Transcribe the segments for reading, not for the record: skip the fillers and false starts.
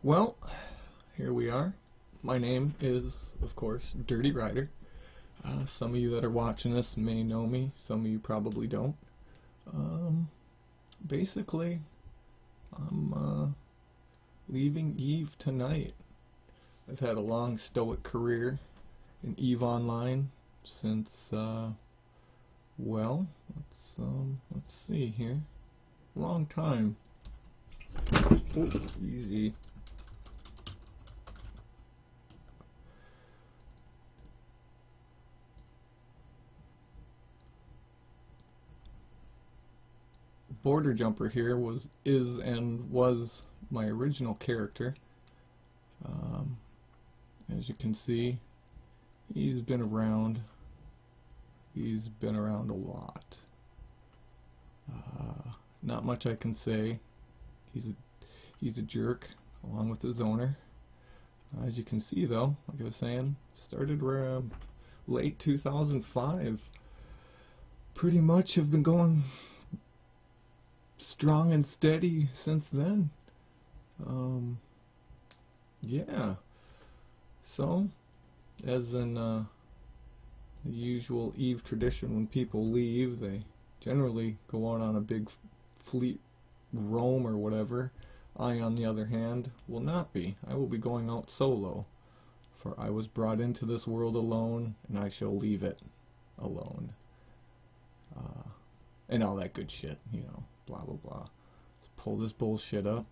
Well, here we are. My name is, of course, Dirty Rider. Some of you that are watching this may know me, some of you probably don't. Basically, I'm leaving EVE tonight. I've had a long stoic career in EVE Online since, well, let's see here. Long time. Oh, easy. Border Jumper here was my original character. As you can see, he's been around. He's been around a lot. Not much I can say. He's a jerk, along with his owner. As you can see, though, like I was saying, started around late 2005. Pretty much have been going strong and steady since then. Yeah. So, as in the usual EVE tradition, when people leave, they generally go out on a big fleet roam or whatever. I, on the other hand, will not be. I will be going out solo, for I was brought into this world alone, and I shall leave it alone. And all that good shit, you know, blah blah blah. Let's pull this bullshit up.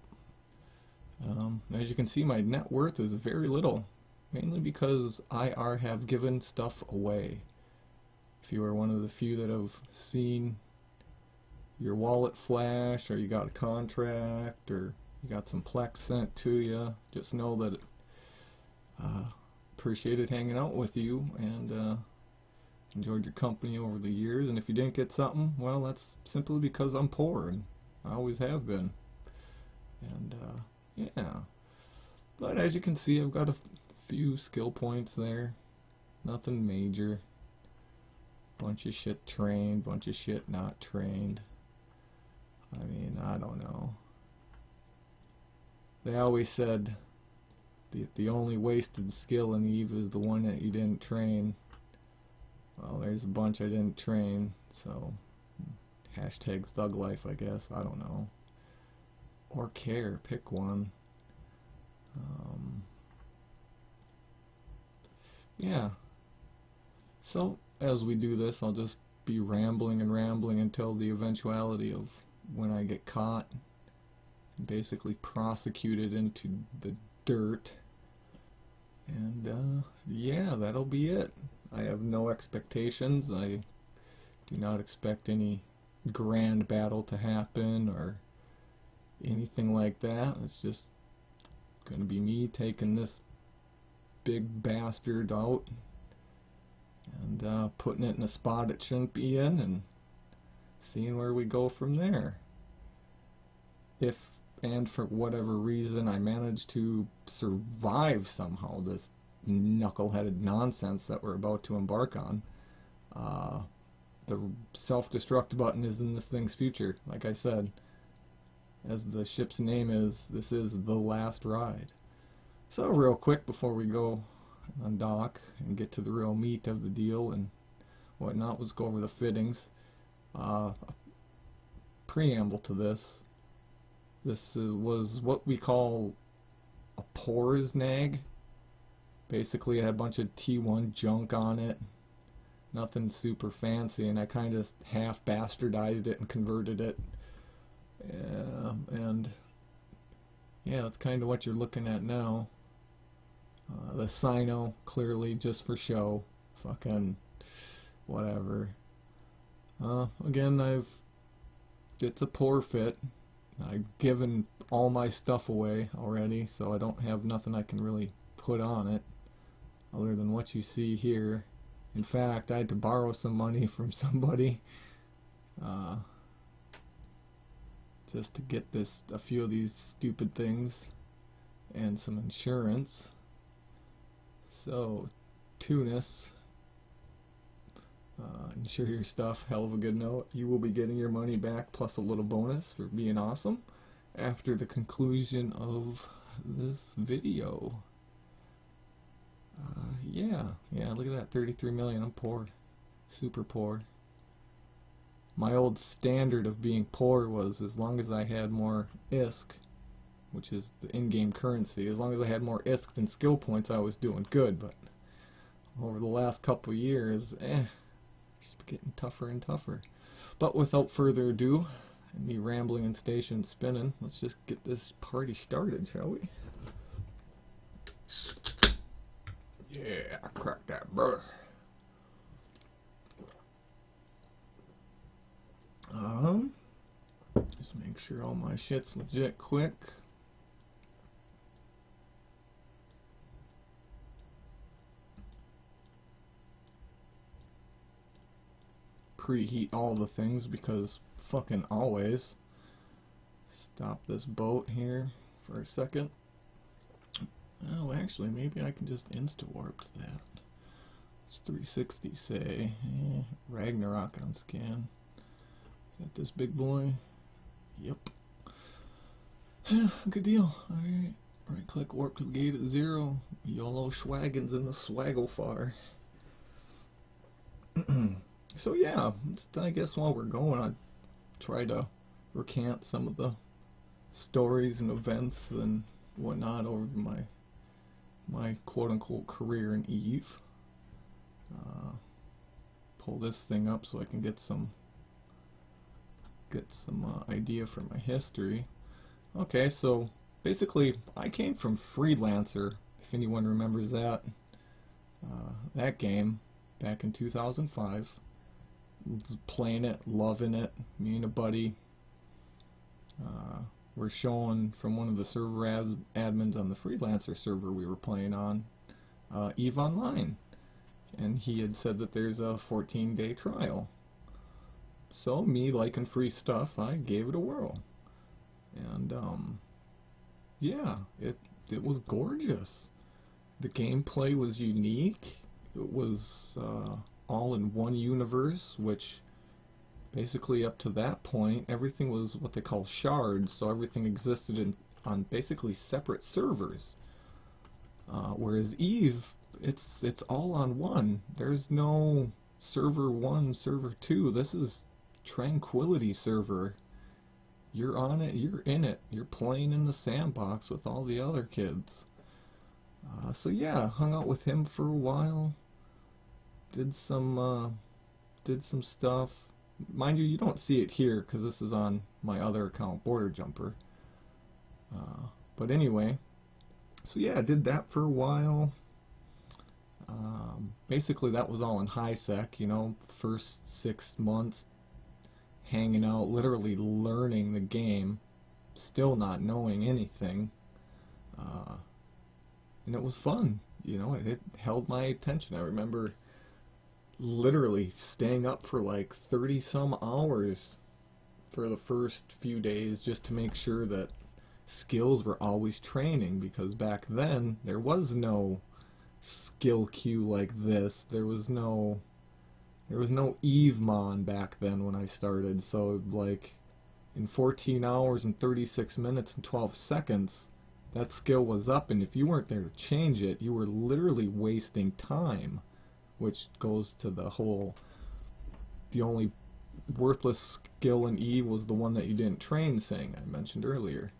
As you can see, my net worth is very little, mainly because IR have given stuff away. If you are one of the few that have seen your wallet flash, or you got a contract, or you got some Plex sent to you, just know that appreciated hanging out with you, and enjoyed your company over the years. And if you didn't get something, well, that's simply because I'm poor, and I always have been. And yeah, but as you can see, I've got a few skill points there, nothing major. Bunch of shit trained, bunch of shit not trained. I mean, I don't know. They always said the only wasted skill in EVE is the one that you didn't train. Well, there's a bunch I didn't train, so hashtag thug life, I guess. I don't know. Or care, pick one. Yeah. So, as we do this, I'll just be rambling and rambling until the eventuality of when I get caught and basically prosecuted into the dirt. And yeah, that'll be it. I have no expectations. I do not expect any grand battle to happen or anything like that. It's just gonna be me taking this big bastard out and putting it in a spot it shouldn't be in, and seeing where we go from there. If and for whatever reason I manage to survive somehow this knuckleheaded nonsense that we're about to embark on, the self-destruct button is in this thing's future. Like I said, as the ship's name is, this is the last ride. So real quick before we go on dock and get to the real meat of the deal and whatnot, let's go over the fittings. Preamble to this. This was what we call a pores nag. Basically, it had a bunch of T1 junk on it. Nothing super fancy, and I kind of half bastardized it and converted it. And yeah, that's kind of what you're looking at now. The Sino, clearly just for show. Fucking whatever. Again, it's a poor fit. I've given all my stuff away already, so I don't have nothing I can really put on it other than what you see here. In fact, I had to borrow some money from somebody just to get a few of these stupid things and some insurance. So, Tunis, insure your stuff, hell of a good note. You will be getting your money back plus a little bonus for being awesome. after the conclusion of this video. Yeah, look at that, 33 million. I'm poor, super poor. My old standard of being poor was as long as I had more ISK, which is the in-game currency, as long as I had more ISK than skill points, I was doing good. But over the last couple years, just getting tougher and tougher. But without further ado, and me rambling and station spinning, let's just get this party started, shall we? Yeah, crack that brother. Just make sure all my shit's legit quick. Preheat all the things because fucking always. Stop this boat here for a second. Oh, actually, maybe I can just insta-warp to that. It's 360, say. Ragnarok on scan. Is that this big boy? Yep. Good deal. Alright. Right click, warp to the gate at 0. YOLO schwaggins in the swagglefar. So yeah, I guess while we're going, I try to recant some of the stories and events and whatnot over my quote-unquote career in EVE. Pull this thing up so I can get some idea for my history. Okay, so basically I came from Freelancer, if anyone remembers that. That game back in 2005. Was playing it, loving it. Me and a buddy were showing from one of the server admins on the Freelancer server we were playing on EVE Online, and he had said that there's a 14-day trial. So me liking free stuff, I gave it a whirl, and yeah, it was gorgeous. The gameplay was unique. It was all in one universe, which basically up to that point everything was what they call shards, so everything existed on basically separate servers. Whereas EVE, it's all on one. There's no server 1, server 2. This is Tranquility server. You're on it, you're in it, you're playing in the sandbox with all the other kids. So yeah, hung out with him for a while. Did some stuff. Mind you, you don't see it here because this is on my other account, Border Jumper. But anyway, so yeah, I did that for a while. Basically, that was all in high sec. You know, first 6 months hanging out, literally learning the game, still not knowing anything, and it was fun. You know, it held my attention. I remember literally staying up for like 30 some hours for the first few days just to make sure that skills were always training, because back then there was no skill queue like this. There was no EveMon back then when I started, so like in 14 hours and 36 minutes and 12 seconds that skill was up, and if you weren't there to change it, you were literally wasting time, which goes to the whole, the only worthless skill in EVE was the one that you didn't train thing I mentioned earlier.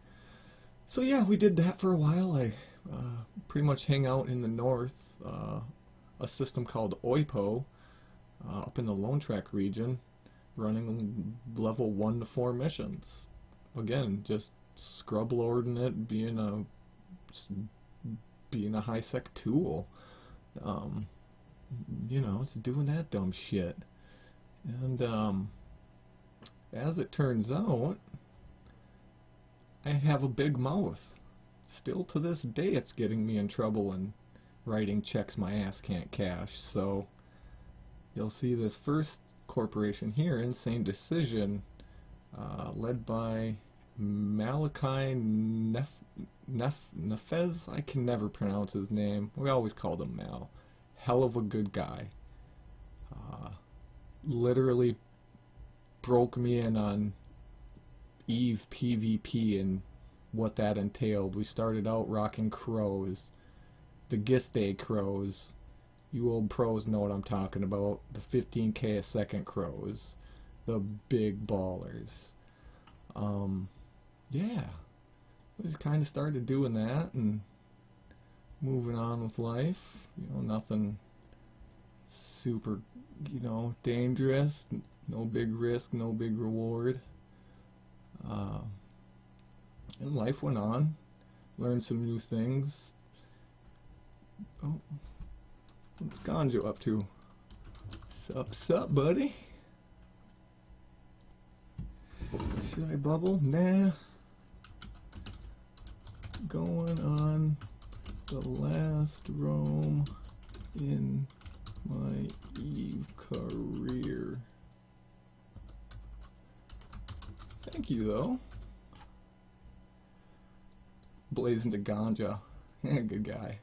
So yeah, we did that for a while. I pretty much hang out in the north, a system called OIPO, up in the Lone Track region, running level 1 to 4 missions. Again, just scrub lording it, being a high sec tool. You know, it's doing that dumb shit. And as it turns out, I have a big mouth. Still to this day it's getting me in trouble and writing checks my ass can't cash. So you'll see this first corporation here, Insane Decision, led by Malachi Nefez. I can never pronounce his name. We always called him Mal. Hell of a good guy. Literally broke me in on Eve PvP and what that entailed. We started out rocking crows, the Giste crows. You old pros know what I'm talking about. The 15k a second crows, the big ballers. Yeah, we just kind of started doing that and moving on with life. You know, nothing super, you know, dangerous. No big risk, no big reward. And life went on. Learned some new things. Oh, what's Ganjo up to? Sup, buddy? Should I bubble? Nah. Going on the last roam in my Eve career. Thank you, though. Blazing to Ganja. Good guy.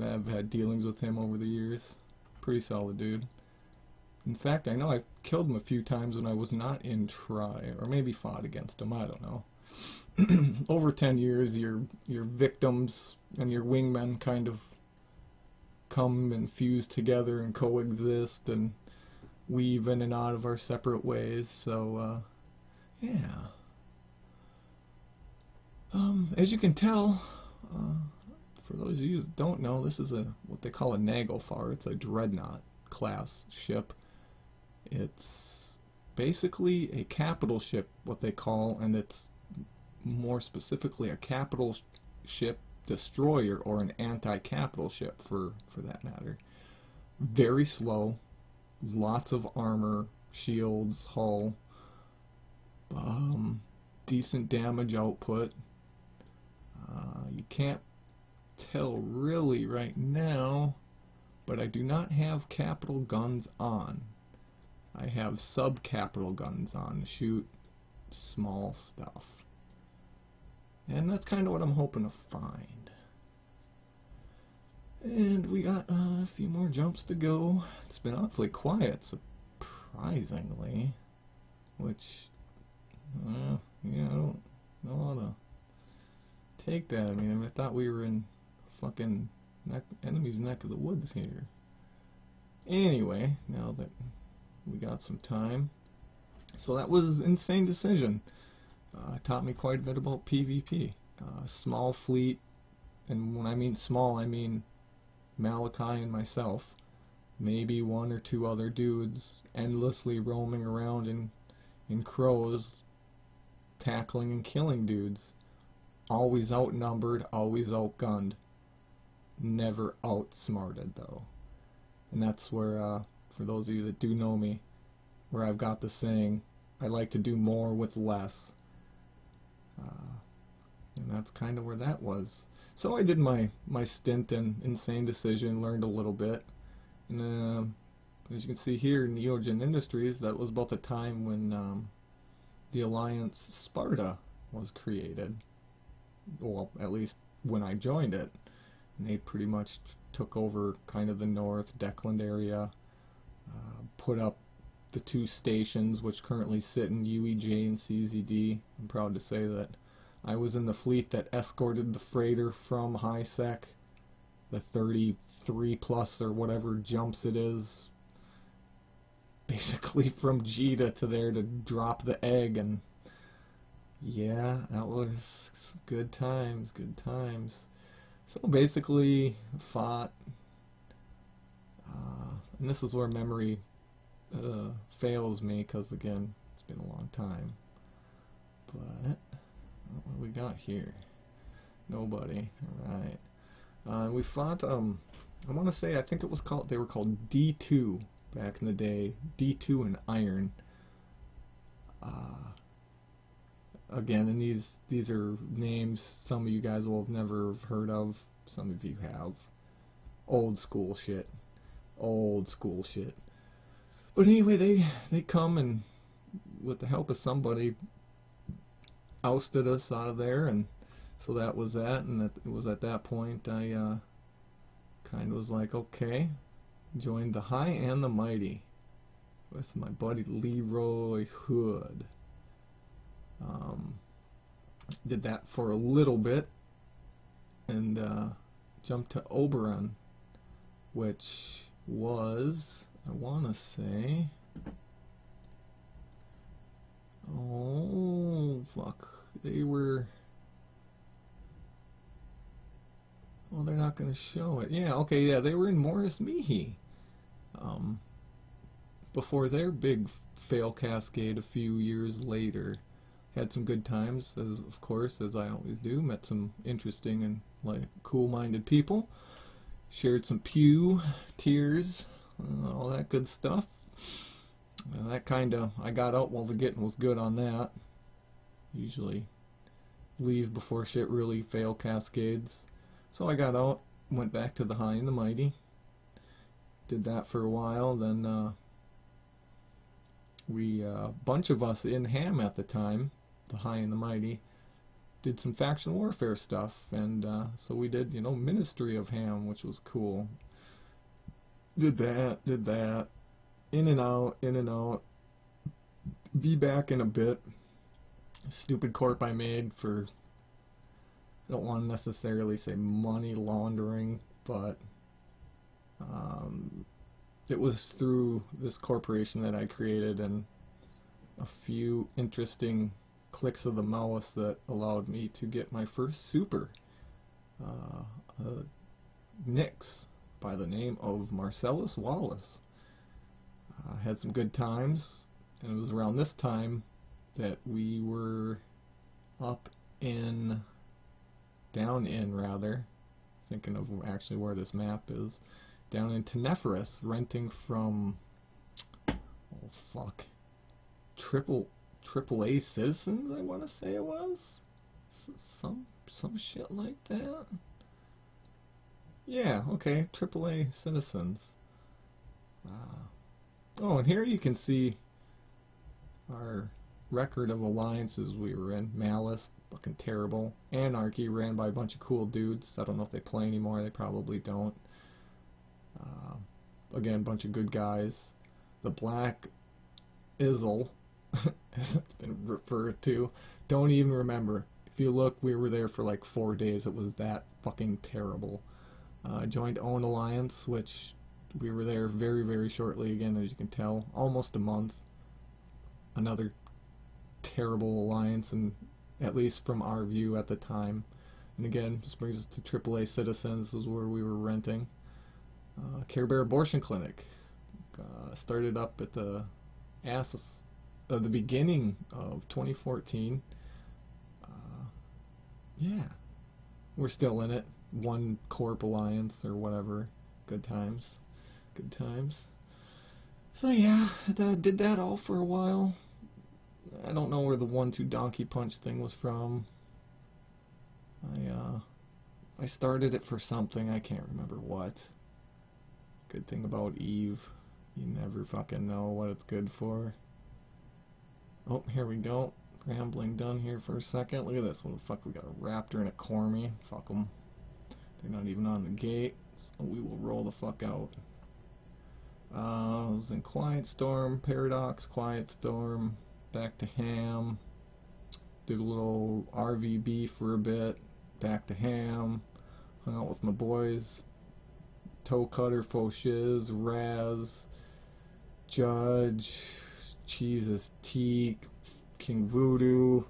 I've had dealings with him over the years. Pretty solid dude. In fact, I know I've killed him a few times when I was not in Tri, or maybe fought against him, I don't know. Over 10 years, your victims and your wingmen kind of come and fuse together and coexist and weave in and out of our separate ways, so, yeah. As you can tell, for those of you that don't know, this is what they call a Naglfar. It's a dreadnought class ship. It's basically a capital ship, what they call, and it's more specifically a capital ship destroyer, or an anti-capital ship for that matter. Very slow, lots of armor, shields, hull, decent damage output. You can't tell really right now, but I do not have capital guns on. I have sub-capital guns on to shoot small stuff. And that's kind of what I'm hoping to find. And we got a few more jumps to go. It's been awfully quiet, surprisingly. Which, yeah, I don't know how to take that. I mean, I thought we were in fucking enemy's neck of the woods here. Anyway, now that we got some time. So that was Insane Decision. Taught me quite a bit about PvP. Small fleet, and when I mean small, I mean Malachi and myself. Maybe one or two other dudes endlessly roaming around in crows, tackling and killing dudes. Always outnumbered, always outgunned. Never outsmarted, though. And that's where, for those of you that do know me, where I've got the saying, I like to do more with less. And that's kind of where that was. So I did my stint in Insane Decision, learned a little bit. And as you can see here in Neogen Industries, that was about the time when the Alliance Sparta was created. Well, at least when I joined it. And they pretty much took over kind of the North Declan area, put up the two stations which currently sit in UEJ and CZD. I'm proud to say that I was in the fleet that escorted the freighter from High Sec, the 33 plus or whatever jumps it is, basically from Jita to there to drop the egg. And yeah, that was good times, good times. So basically fought, and this is where memory fails me, because again, it's been a long time. But what do we got here? Nobody. Alright. We fought, I want to say, I think it was called, they were called D2 back in the day. D2 and Iron. Again, and these are names some of you guys will have never heard of. Some of you have. Old school shit. Old school shit. But anyway, they come and, with the help of somebody, ousted us out of there, and so that was that. And it was at that point I kind of was like, okay, joined the High and the Mighty with my buddy Leroy Hood. Did that for a little bit, and jumped to Oberon, which was, I want to say, oh fuck, they were, well, they're not going to show it. Yeah, okay, yeah, they were in Morris Mihi before their big fail cascade a few years later. Had some good times, as of course, as I always do. Met some interesting and like cool-minded people. Shared some pew, tears, all that good stuff. And that kind of, I got out while the getting was good on that. Usually leave before shit really fail cascades. So I got out, went back to the High and the Mighty. Did that for a while, then we, a bunch of us in Ham at the time, the High and the Mighty, did some faction warfare stuff, and so we did, you know, Ministry of Ham, which was cool. Did that, in and out, be back in a bit. Stupid corp I made for, I don't want to necessarily say money laundering, but it was through this corporation that I created and a few interesting clicks of the mouse that allowed me to get my first super. Nix by the name of Marcellus Wallace. Had some good times, and it was around this time that we were up in, down in rather, thinking of actually where this map is, down in Tenephorus, renting from, oh fuck, triple A Citizens, I want to say it was, some shit like that. Yeah, okay, triple A Citizens. Oh, and here you can see our record of alliances we were in. Malice, fucking terrible. Anarchy, ran by a bunch of cool dudes. I don't know if they play anymore, they probably don't. Again, bunch of good guys. The Black Izzle, as it's been referred to, don't even remember. If you look, we were there for like 4 days. It was that fucking terrible. Joined Own Alliance, which we were there very, very shortly, again, as you can tell. Almost a month. Another terrible alliance, and at least from our view at the time. And again, this brings us to AAA Citizens. This is where we were renting. Care Bear Abortion Clinic. Started up at the beginning of 2014. Yeah, we're still in it. One Corp Alliance or whatever. Good times. Good times. So yeah, did that all for a while. I don't know where the 1-2 Donkey Punch thing was from. I started it for something, I can't remember what. Good thing about Eve, you never fucking know what it's good for. Oh, here we go. Rambling done here for a second. Look at this. What the fuck? We got a raptor and a cormy. Fuck them. They're not even on the gate, so we will roll the fuck out. I was in Quiet Storm, Paradox, Quiet Storm, back to Ham. Did a little RVB for a bit, back to Ham. Hung out with my boys. Toe Cutter, Faux Shiz, Raz, Judge, Jesus, Teak, King Voodoo.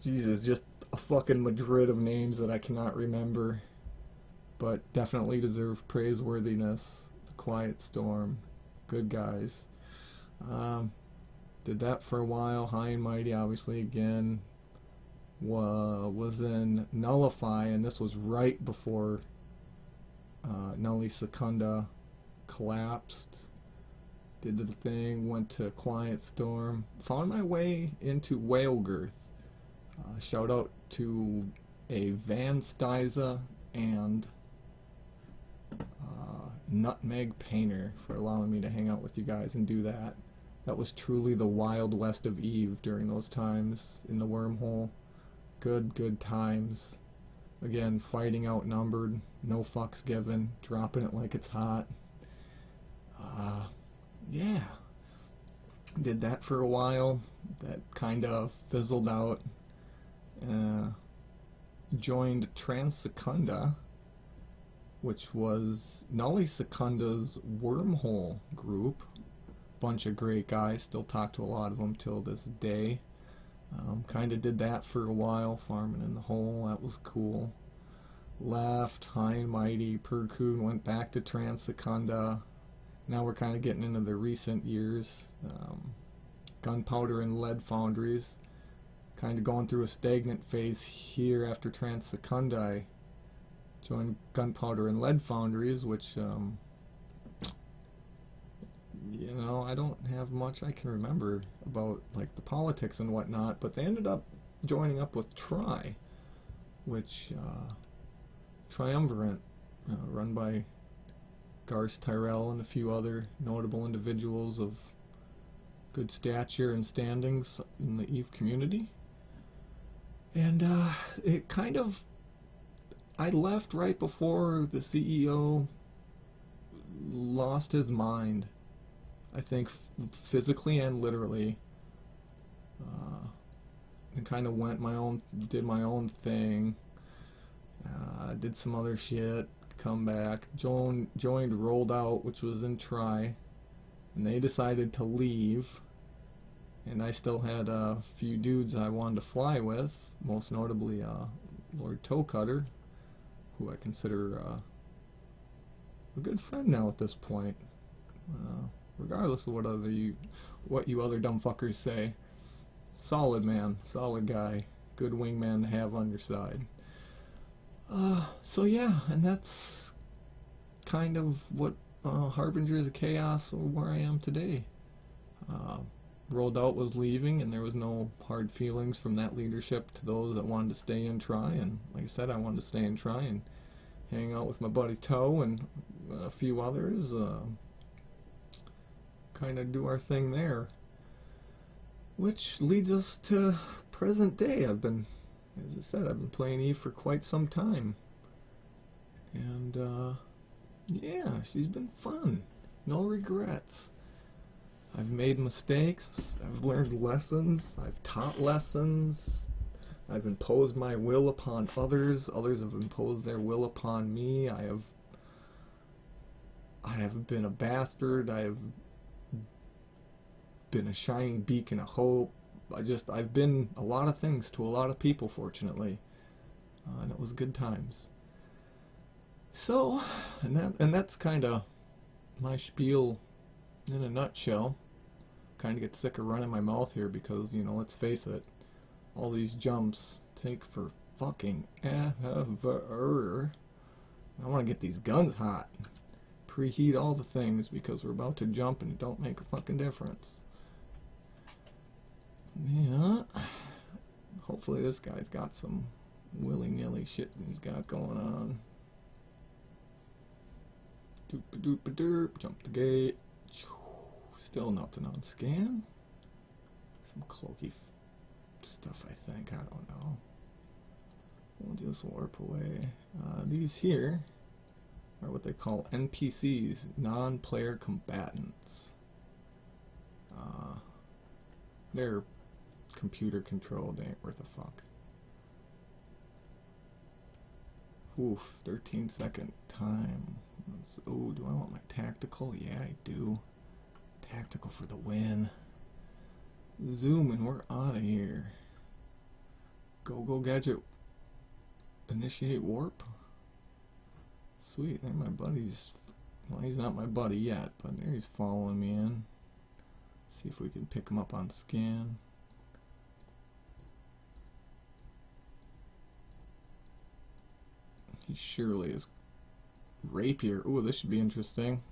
Jesus, just a fucking Madrid of names that I cannot remember, but definitely deserve praiseworthiness. The Quiet Storm, good guys. Did that for a while. High and Mighty, obviously, again. Was in Nullify, and this was right before Nulli Secunda collapsed. Did the thing, went to Quiet Storm, found my way into Whalegirth. Shout out to a Van Styza and Nutmeg Painter for allowing me to hang out with you guys and do that. That was truly the Wild West of Eve during those times in the wormhole. Good times. Again, fighting outnumbered, no fucks given, dropping it like it's hot. Yeah. Did that for a while. That kind of fizzled out. Joined Trans Secunda, which was Nully Secunda's wormhole group. Bunch of great guys. Still talk to a lot of them till this day. Kind of did that for a while, farming in the hole. That was cool. Left, high and mighty, Percoon, went back to Trans Secunda. Now we're kind of getting into the recent years. Gunpowder and lead foundries. Kind of going through a stagnant phase here after Trans Secunda. I joined Gunpowder and Lead Foundries, which, you know, I don't have much I can remember about, like, the politics and whatnot, but they ended up joining up with Tri, which, Triumvirate, run by Garce Tyrell and a few other notable individuals of good stature and standings in the EVE community. And it kind of, I left right before the CEO lost his mind, I think physically and literally, and kind of did my own thing, did some other shit, come back, joined Rolled Out, which was in Tri, and they decided to leave, and I still had a few dudes I wanted to fly with, most notably Lord Toe Cutter, who I consider a good friend now at this point, regardless of what you other dumb fuckers say. Solid man, solid guy, good wingman to have on your side. So yeah, and that's kind of what Harbingers of Chaos, or where I am today. Rolled Out was leaving, and there was no hard feelings from that leadership to those that wanted to stay and try, and like I said, I wanted to stay and try and hang out with my buddy Toe and a few others, kind of do our thing there. Which leads us to present day. As I said, I've been playing EVE for quite some time. And, yeah, she's been fun. No regrets. I've made mistakes, I've learned lessons, I've taught lessons, I've imposed my will upon others, others have imposed their will upon me, I have been a bastard, I have been a shining beacon of hope. I've been a lot of things to a lot of people, fortunately, and it was good times. So, and that's kind of my spiel in a nutshell. Kind of get sick of running my mouth here because, you know, let's face it, all these jumps take for fucking ever. I want to get these guns hot. Preheat all the things because we're about to jump and it don't make a fucking difference. Yeah. Hopefully this guy's got some willy-nilly shit he's got going on. Doop-a-doop-a-derp, jump the gate. Still nothing on scan. Some cloaky stuff, I think. I don't know. We'll just warp away. These here are what they call NPCs, non-player combatants. They're computer controlled, ain't worth a fuck. Oof, 13-second time. Oh, do I want my tactical? Yeah, I do. Tactical for the win. Zoom and we're out of here. Go gadget. Initiate warp. Sweet, there my buddy's. Well, he's not my buddy yet, but there he's following me in. See if we can pick him up on scan. He surely is. Rapier. Ooh, this should be interesting.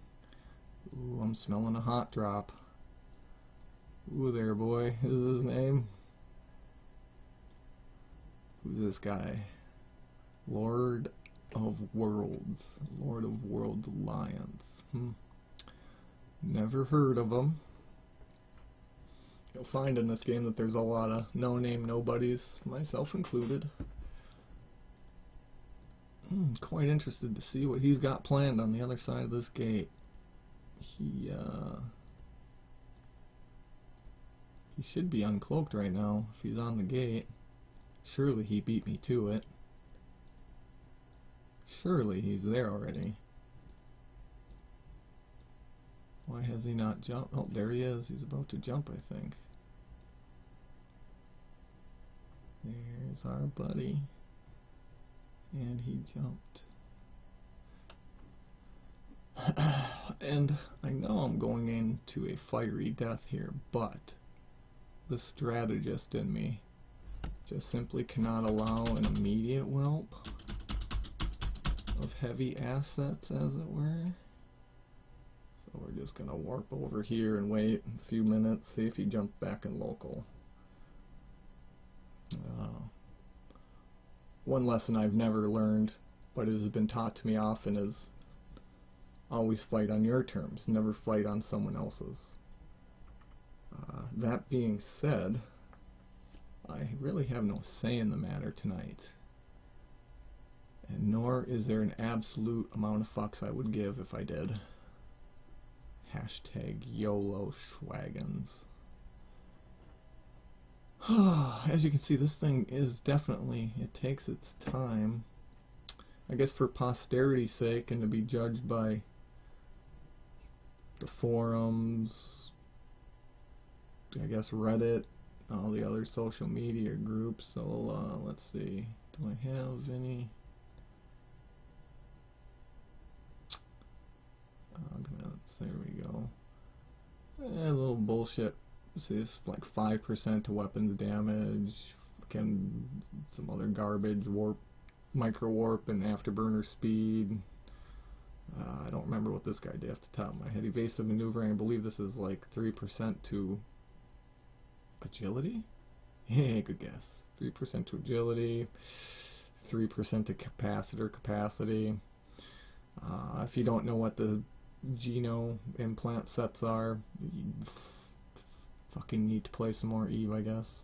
Ooh, I'm smelling a hot drop. Ooh there, boy. Is his name? Who's this guy? Lord of Worlds. Lord of Worlds Alliance. Never heard of him. You'll find in this game that there's a lot of no-name nobodies, myself included. Quite interested to see what he's got planned on the other side of this gate. He, He should be uncloaked right now if he's on the gate. Surely he beat me to it. Surely he's there already. Why has he not jumped? Oh, there he is. He's about to jump, I think. There's our buddy. And he jumped. And I know I'm going into a fiery death here, but the strategist in me just simply cannot allow an immediate whelp of heavy assets, as it were. So we're just gonna warp over here and wait a few minutes, see if he jumps back in local. One lesson I've never learned, but it has been taught to me often, is always fight on your terms, never fight on someone else's. That being said, I really have no say in the matter tonight, and nor is there an absolute amount of fucks I would give if I did. Hashtag YOLO Schwaggins. As you can see, this thing is definitely, it takes its time. I guess for posterity's sake and to be judged by the forums, I guess Reddit, all the other social media groups. So let's see, do I have any augments? There we go. A little bullshit. See, it's like 5% to weapons damage, some other garbage, warp, micro warp, and afterburner speed. I don't remember what this guy did off the top of my head. Evasive maneuvering, I believe this is like 3% to agility? Hey, good guess. 3% to agility, 3% to capacitor capacity. If you don't know what the Geno implant sets are, you fucking need to play some more Eve, I guess.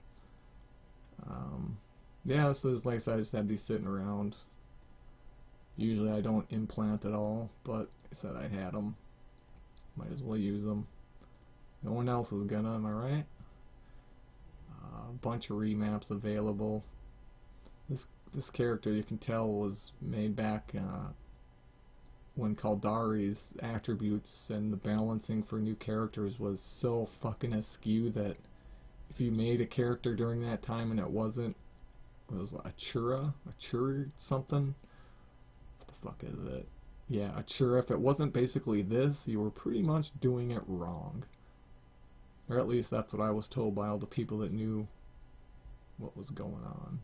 Yeah, this is, like I said, I just had these sitting around. Usually I don't implant at all, but I said I had them. Might as well use them. No one else is gonna, am I right? A bunch of remaps available. This character, you can tell, was made back when Kaldari's attributes and the balancing for new characters was so fucking askew that if you made a character during that time and it wasn't, it was a Chura something? What the fuck is it? Yeah, a Chura. If it wasn't basically this, you were pretty much doing it wrong. Or at least that's what I was told by all the people that knew what was going on.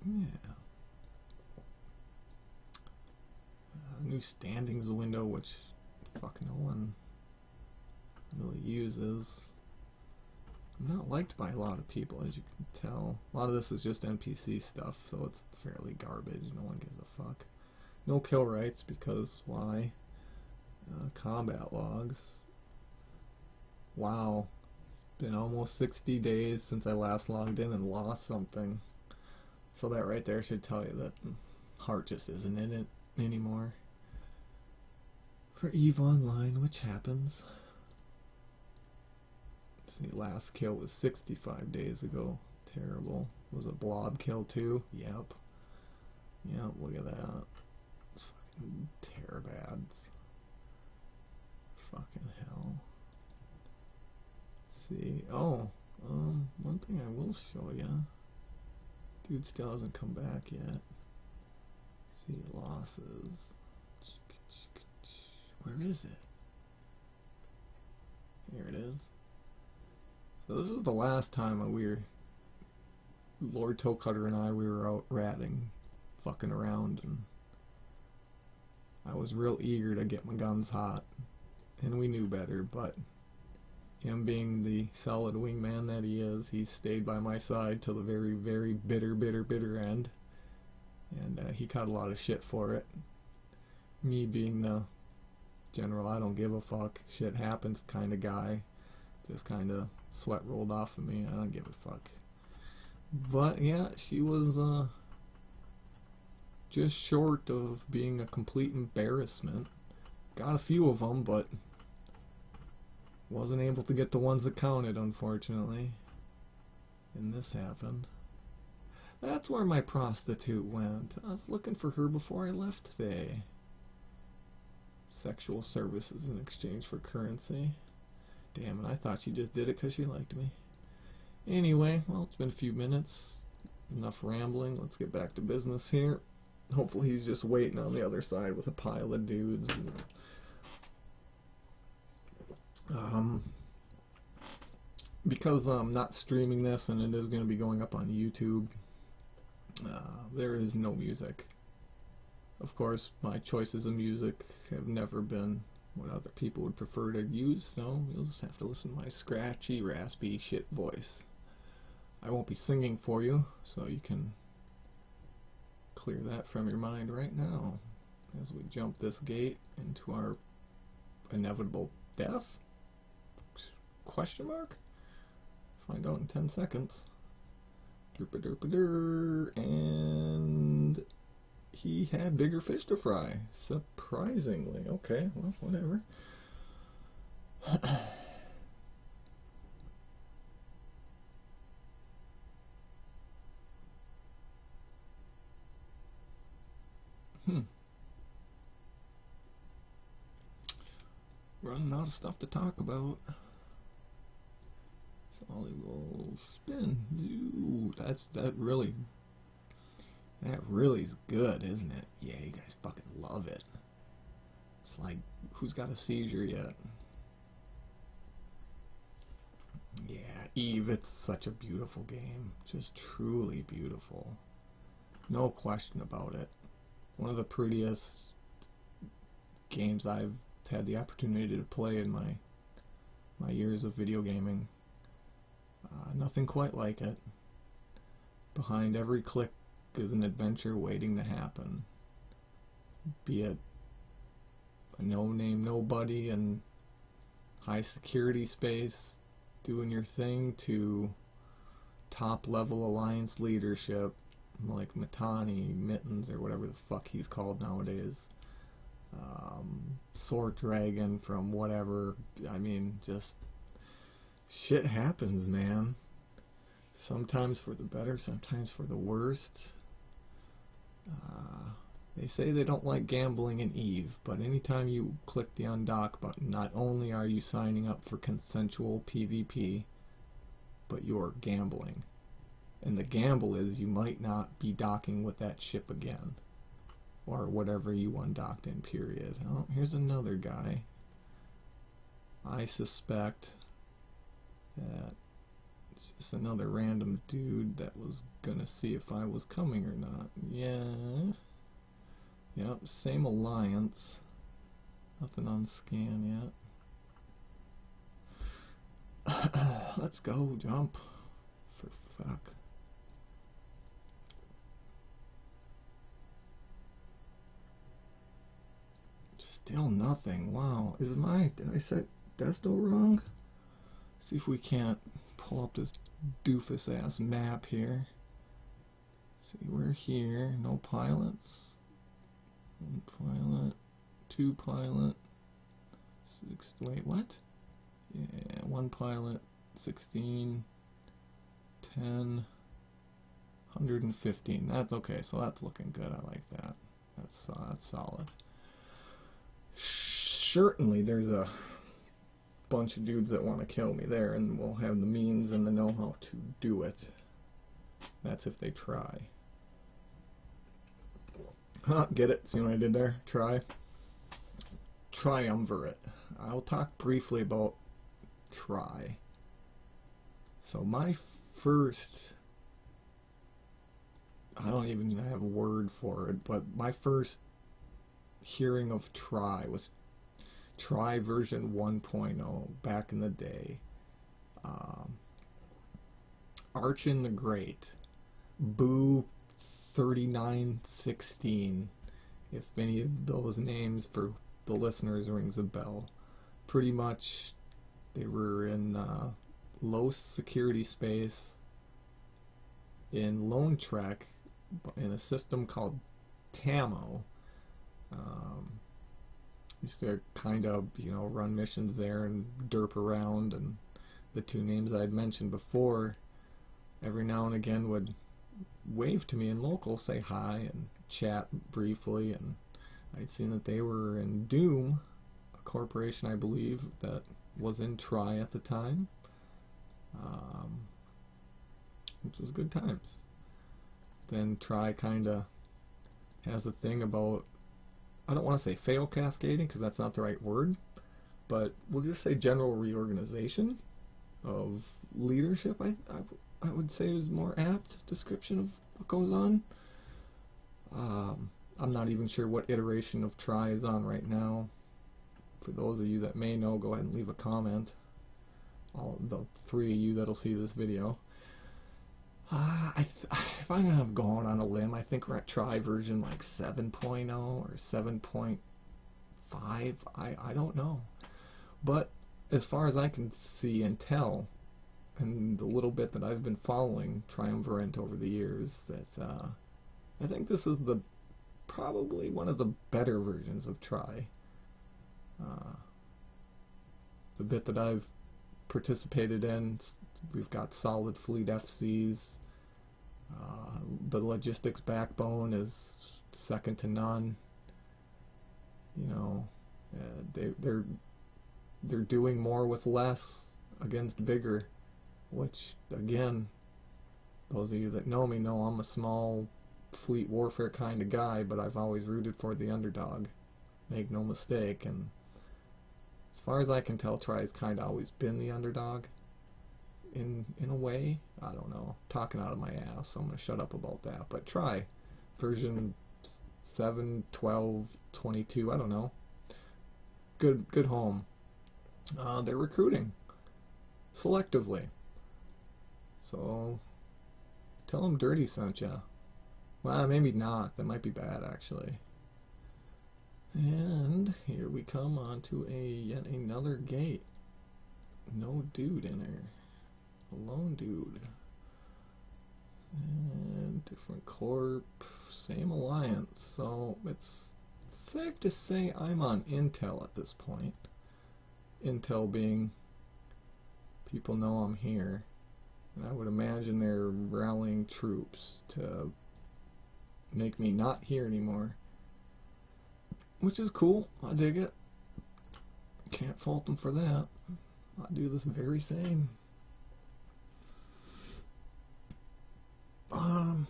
Yeah. New standings window, which fucking no one really uses. I'm not liked by a lot of people, as you can tell. A lot of this is just NPC stuff, so it's fairly garbage. No one gives a fuck. No kill rights, because why? Combat logs. Wow. It's been almost 60 days since I last logged in and lost something. So that right there should tell you that heart just isn't in it anymore. For EVE Online, which happens. Let's see, last kill was 65 days ago. Terrible. Was a blob kill too? Yep. Yep, look at that. It's fucking terrorbads. Fucking hell. Let's see. Oh, one thing I will show ya. Dude still hasn't come back yet. See, losses. Where is it? Here it is. So this is the last time Lord Toecutter and I, we were out ratting, fucking around, and I was real eager to get my guns hot, and we knew better, but him being the solid wingman that he is, he stayed by my side till the very, very bitter end, and he caught a lot of shit for it. Me being the general, I don't give a fuck, shit happens kind of guy, just kind of sweat rolled off of me, I don't give a fuck. But yeah, she was just short of being a complete embarrassment. Got a few of them, but Wasn't able to get the ones that counted, unfortunately. And this happened. That's where my prostitute went. I was looking for her before I left today. Sexual services in exchange for currency. Damn it, I thought she just did it because she liked me. Anyway, well, it's been a few minutes. Enough rambling. Let's get back to business here. Hopefully he's just waiting on the other side with a pile of dudes. Because I'm not streaming this and it is going to be going up on YouTube, there is no music. Of course, my choices of music have never been what other people would prefer to use, so you'll just have to listen to my scratchy, raspy shit voice. I won't be singing for you, so you can clear that from your mind right now as we jump this gate into our inevitable death? Question mark? Find out in 10 seconds. Derpa-derpa-der, and he had bigger fish to fry. Surprisingly. Okay, well, whatever. Running out of stuff to talk about. Solly will spin. Ooh, that really is good, isn't it? Yeah, you guys fucking love it. It's like, who's got a seizure yet? Yeah, Eve, it's such a beautiful game. Just truly beautiful. No question about it. One of the prettiest games I've had the opportunity to play in my years of video gaming. Nothing quite like it. Behind every click is an adventure waiting to happen. Be it a no-name nobody in high security space doing your thing to top-level alliance leadership like Matani, Mittens, or whatever the fuck he's called nowadays. Sword Dragon from whatever. I mean, just shit happens, man. Sometimes for the better, sometimes for the worst. They say they don't like gambling in Eve, but anytime you click the undock button, not only are you signing up for consensual PvP, but you're gambling. And the gamble is you might not be docking with that ship again. Or whatever you undocked in, period. Oh, here's another guy. I suspect that it's just another random dude that was gonna see if I was coming or not. Yeah. Yep, same alliance. Nothing on scan yet. Let's go, jump. For fuck. Still nothing. Wow. Did I set Desto wrong? See if we can't pull up this doofus ass map here. See, we're here. No pilots. One pilot. Two pilot. Wait, what? Yeah, one pilot. 16. 10. 115. That's okay. So that's looking good. I like that. That's solid. Certainly there's a bunch of dudes that want to kill me there, and will have the means and the know-how to do it. That's if they try. Huh, get it? See what I did there? Try. Triumvirate. I'll talk briefly about try. So my first... I don't even have a word for it, but my first hearing of try was try version 1.0 back in the day. Archin the Great, Boo 3916, if any of those names for the listeners rings a bell. Pretty much they were in low security space in Lone Trek in a system called Tamo. Used to kind of, run missions there and derp around, and the two names I'd mentioned before every now and again would wave to me in local, say hi, and chat briefly, and I'd seen that they were in Doom, a corporation I believe that was in Try at the time, which was good times. Then Try kind of has a thing about, I don't want to say fail cascading because that's not the right word, but we'll just say general reorganization of leadership. I would say is more apt description of what goes on. I'm not even sure what iteration of Try is on right now. For those of you that may know, go ahead and leave a comment. All the three of you that'll see this video. If I'm gonna have gone on a limb, I think we're at Try version like 7.0 or 7.5. I don't know. But as far as I can see and tell, and the little bit that I've been following Triumvirate over the years, that I think this is probably one of the better versions of Try. The bit that I've participated in, we've got solid fleet FCs. The logistics backbone is second to none. They're doing more with less against bigger, which again, those of you that know me know I'm a small fleet warfare kind of guy, but I've always rooted for the underdog. Make no mistake, and as far as I can tell, Try's kind of always been the underdog. In a way, I don't know. Talking out of my ass, so I'm gonna shut up about that. But Try, version 7, 12, 22, I don't know. Good home. They're recruiting selectively, so tell them Dirty sent ya. Well, maybe not. That might be bad, actually. And here we come onto yet another gate. No dude in there. A lone dude. And different corp, same alliance. So it's safe to say I'm on Intel at this point. Intel being, people know I'm here. And I would imagine they're rallying troops to make me not here anymore. Which is cool. I dig it. Can't fault them for that. I do this very same. I've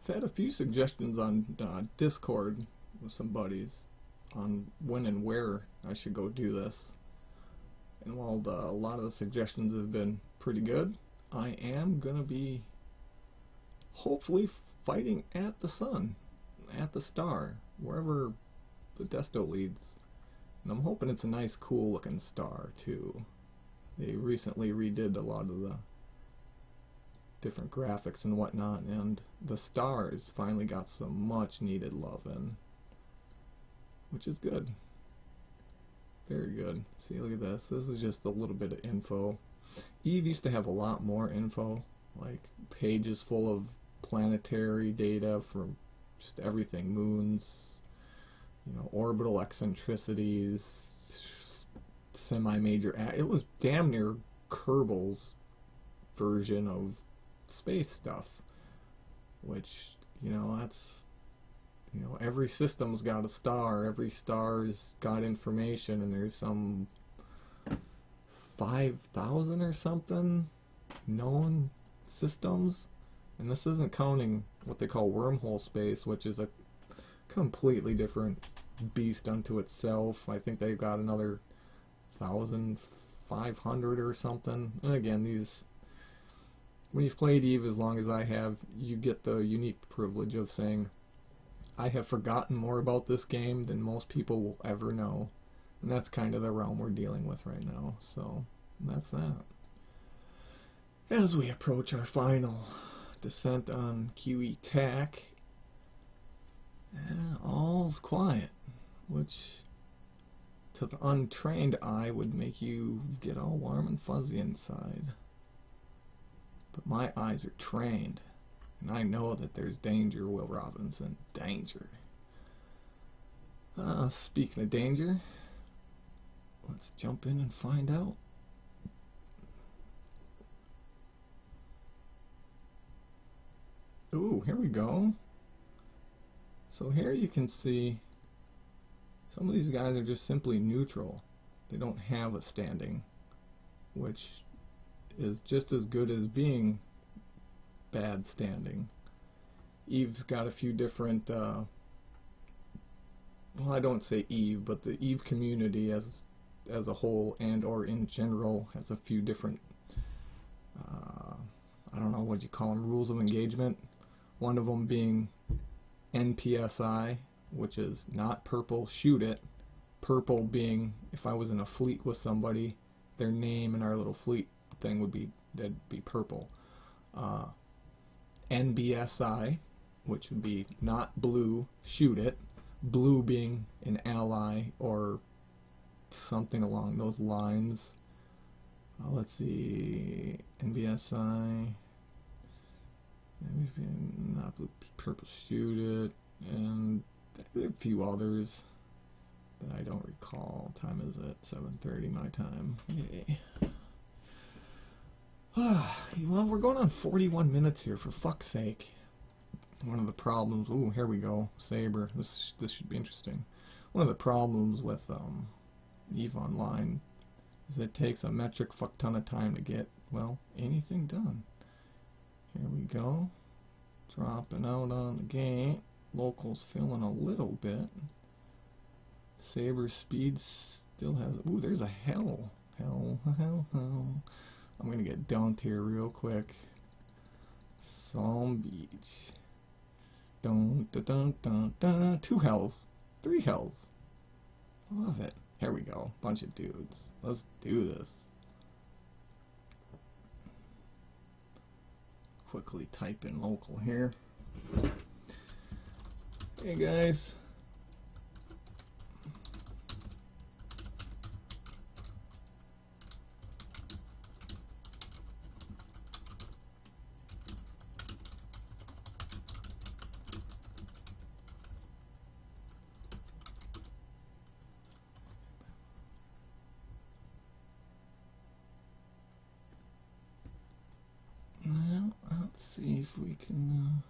had a few suggestions on Discord with some buddies on when and where I should go do this. And while a lot of the suggestions have been pretty good, I am going to be hopefully fighting at the sun, at the star, wherever the desto leads. And I'm hoping it's a nice, cool looking star too. They recently redid a lot of the different graphics and whatnot, and the stars finally got some much needed love in, which is good. Very good. See, look at this. This is just a little bit of info. Eve used to have a lot more info, like pages full of planetary data from just everything, moons, orbital eccentricities, semi-major. It was damn near Kerbal's version of space stuff, which, that's, every system's got a star, every star's got information, and there's some 5,000 or something known systems, and this isn't counting what they call wormhole space, which is a completely different beast unto itself. I think they've got another 1,500 or something, and again, these, when you've played Eve as long as I have, you get the unique privilege of saying, I have forgotten more about this game than most people will ever know. And that's kind of the realm we're dealing with right now. So, that's that. As we approach our final descent on QE TAC, all's quiet, which to the untrained eye would make you get all warm and fuzzy inside. But my eyes are trained, and I know that there's danger, Will Robinson. Danger. Speaking of danger, let's jump in and find out. Ooh, here we go. So here you can see some of these guys are just simply neutral. They don't have a standing, which is just as good as being bad standing. Eve's got a few different, well, I don't say Eve, but the Eve community as a whole and or in general has a few different, I don't know what you call them, rules of engagement. One of them being NPSI, which is not purple, shoot it. Purple being if I was in a fleet with somebody, their name in our little fleet thing would be, that'd be purple. NBSI, which would be not blue, shoot it. Blue being an ally or something along those lines. Let's see, NBSI, not blue, purple, shoot it, and there are a few others that I don't recall. Time is at 7:30 my time. Yay. Well, we're going on 41 minutes here, for fuck's sake. One of the problems, ooh, here we go, Saber, this should be interesting. One of the problems with EVE Online is it takes a metric fuck ton of time to get, well, anything done. Here we go, dropping out on the gate, locals filling a little bit. Saber speed still has, ooh, there's a hell. I'm gonna get dumped here real quick. Psalm Beach. Dun, dun, dun, dun, dun. 2 hells. 3 hells. Love it. Here we go. Bunch of dudes. Let's do this. Quickly type in local here. Hey guys. Let's see if we can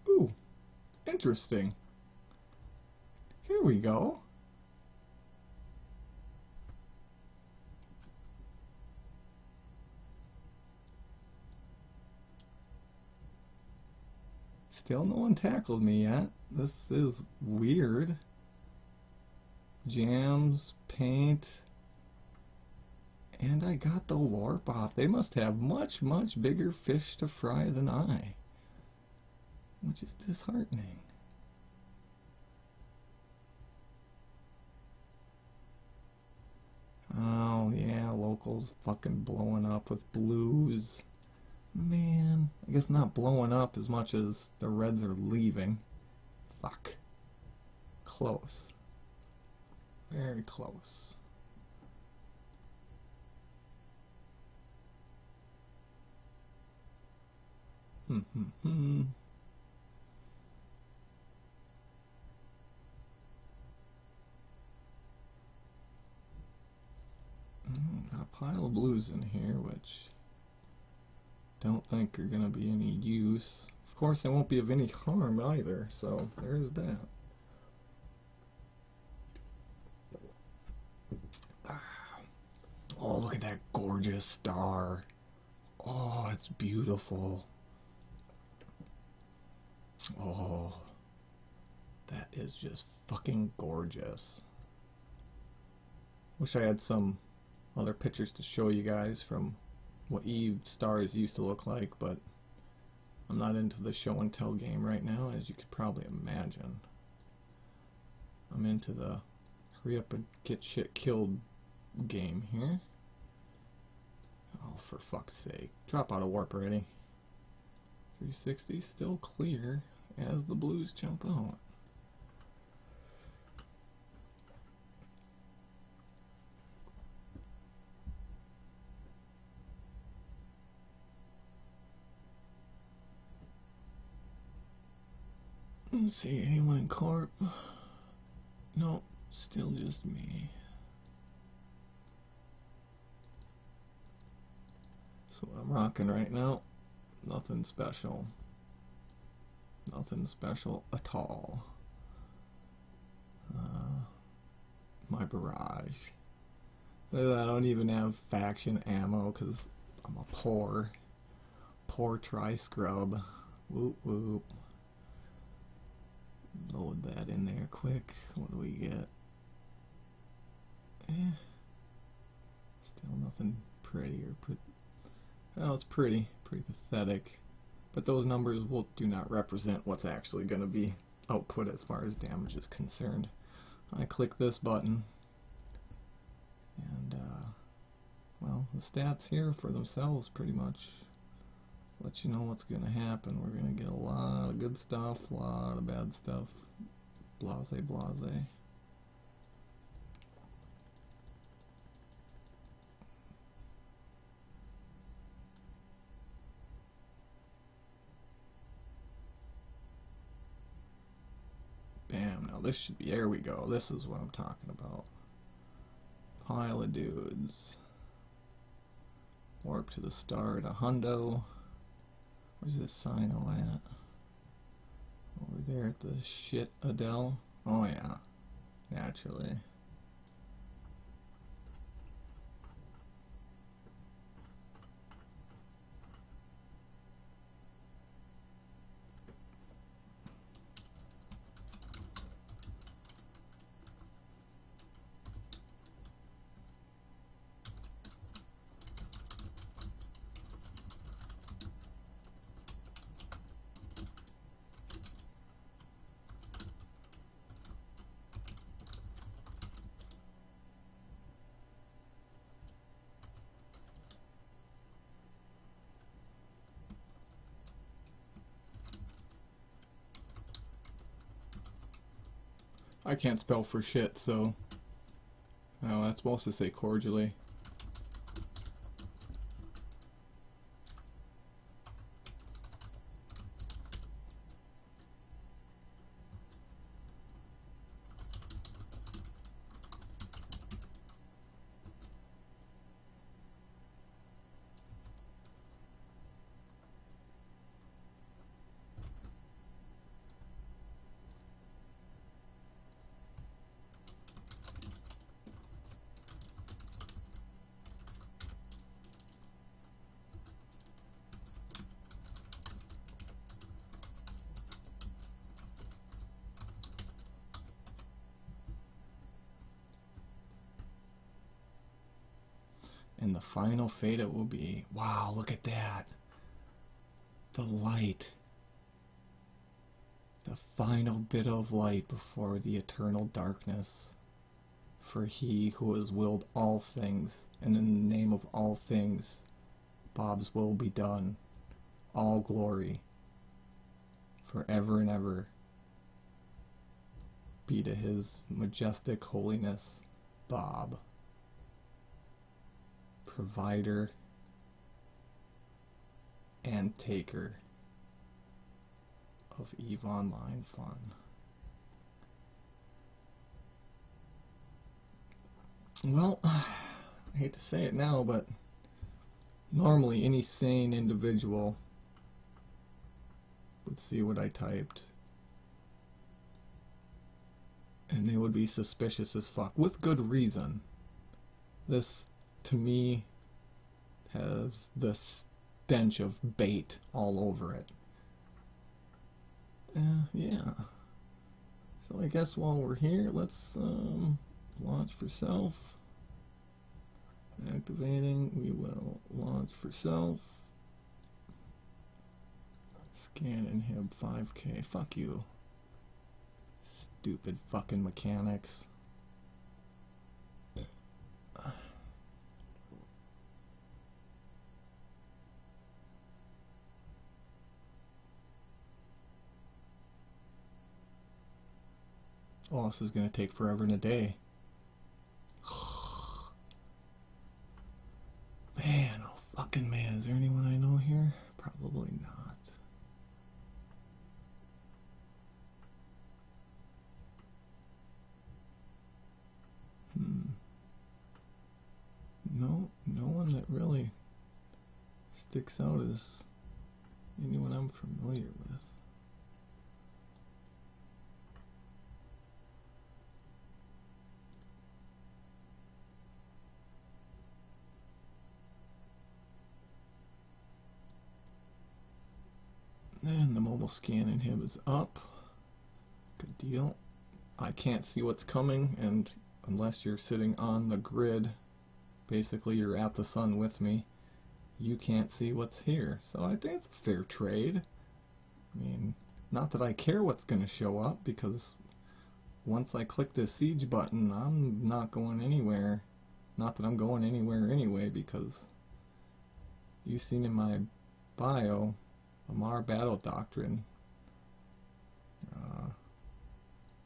ooh, interesting. Here we go. Still no one tackled me yet. This is weird. Jams, paint, and I got the warp off. They must have much, much bigger fish to fry than I, which is disheartening. Oh yeah, locals fucking blowing up with blues. Man, I guess not blowing up as much as the reds are leaving. Fuck. Close. Very close. Got a pile of blues in here, which don't think are gonna be any use. Of course, they won't be of any harm either, so there's that. Oh, look at that gorgeous star. Oh, it's beautiful. Oh, that is just fucking gorgeous. Wish I had some other pictures to show you guys from what EVE stars used to look like, but I'm not into the show and tell game right now, as you could probably imagine. I'm into the hurry up and get shit killed game here. Oh, for fuck's sake. Drop out of warp already. 360 still clear as the blues jump out. Let's see, anyone in court? No, still just me. So what I'm rocking right now, nothing special. Nothing special at all. My barrage. I don't even have faction ammo because I'm a poor tri-scrub. Whoop whoop. Load that in there quick. What do we get? Still nothing pretty or oh, it's pretty pathetic. But those numbers do not represent what's actually going to be output as far as damage is concerned. I click this button, and well, the stats here for themselves pretty much let you know what's going to happen. We're going to get a lot of good stuff, a lot of bad stuff, blase blase. Bam, now this should be, there we go, this is what I'm talking about. Pile of dudes. Warp to the star at a hundo. Where's this Sino at? Over there at the shit Adele? Oh yeah, naturally. I can't spell for shit, so oh, that's supposed to say cordially. And the final fate it will be, wow, look at that. The light. The final bit of light before the eternal darkness. For he who has willed all things, and in the name of all things, Bob's will be done. All glory, forever and ever, be to his majestic holiness, Bob. Provider and taker of EVE Online fun. Well, I hate to say it now, but normally any sane individual would see what I typed and they would be suspicious as fuck, with good reason. This, to me, has the stench of bait all over it. Yeah. So I guess while we're here, let's launch for self. Activating, we will launch for self. Scan inhib 5K. Fuck you. Stupid fucking mechanics. Oh, this is gonna take forever and a day. Man, oh fucking man, is there anyone I know here? Probably not. one that really sticks out as anyone I'm familiar with. And the mobile scan inhib is up. Good deal. I can't see what's coming, and unless you're sitting on the grid, basically you're at the sun with me, you can't see what's here. So I think it's a fair trade. I mean, not that I care what's going to show up, because once I click this siege button, I'm not going anywhere. Not that I'm going anywhere anyway, because you've seen in my bio, Amar Battle Doctrine,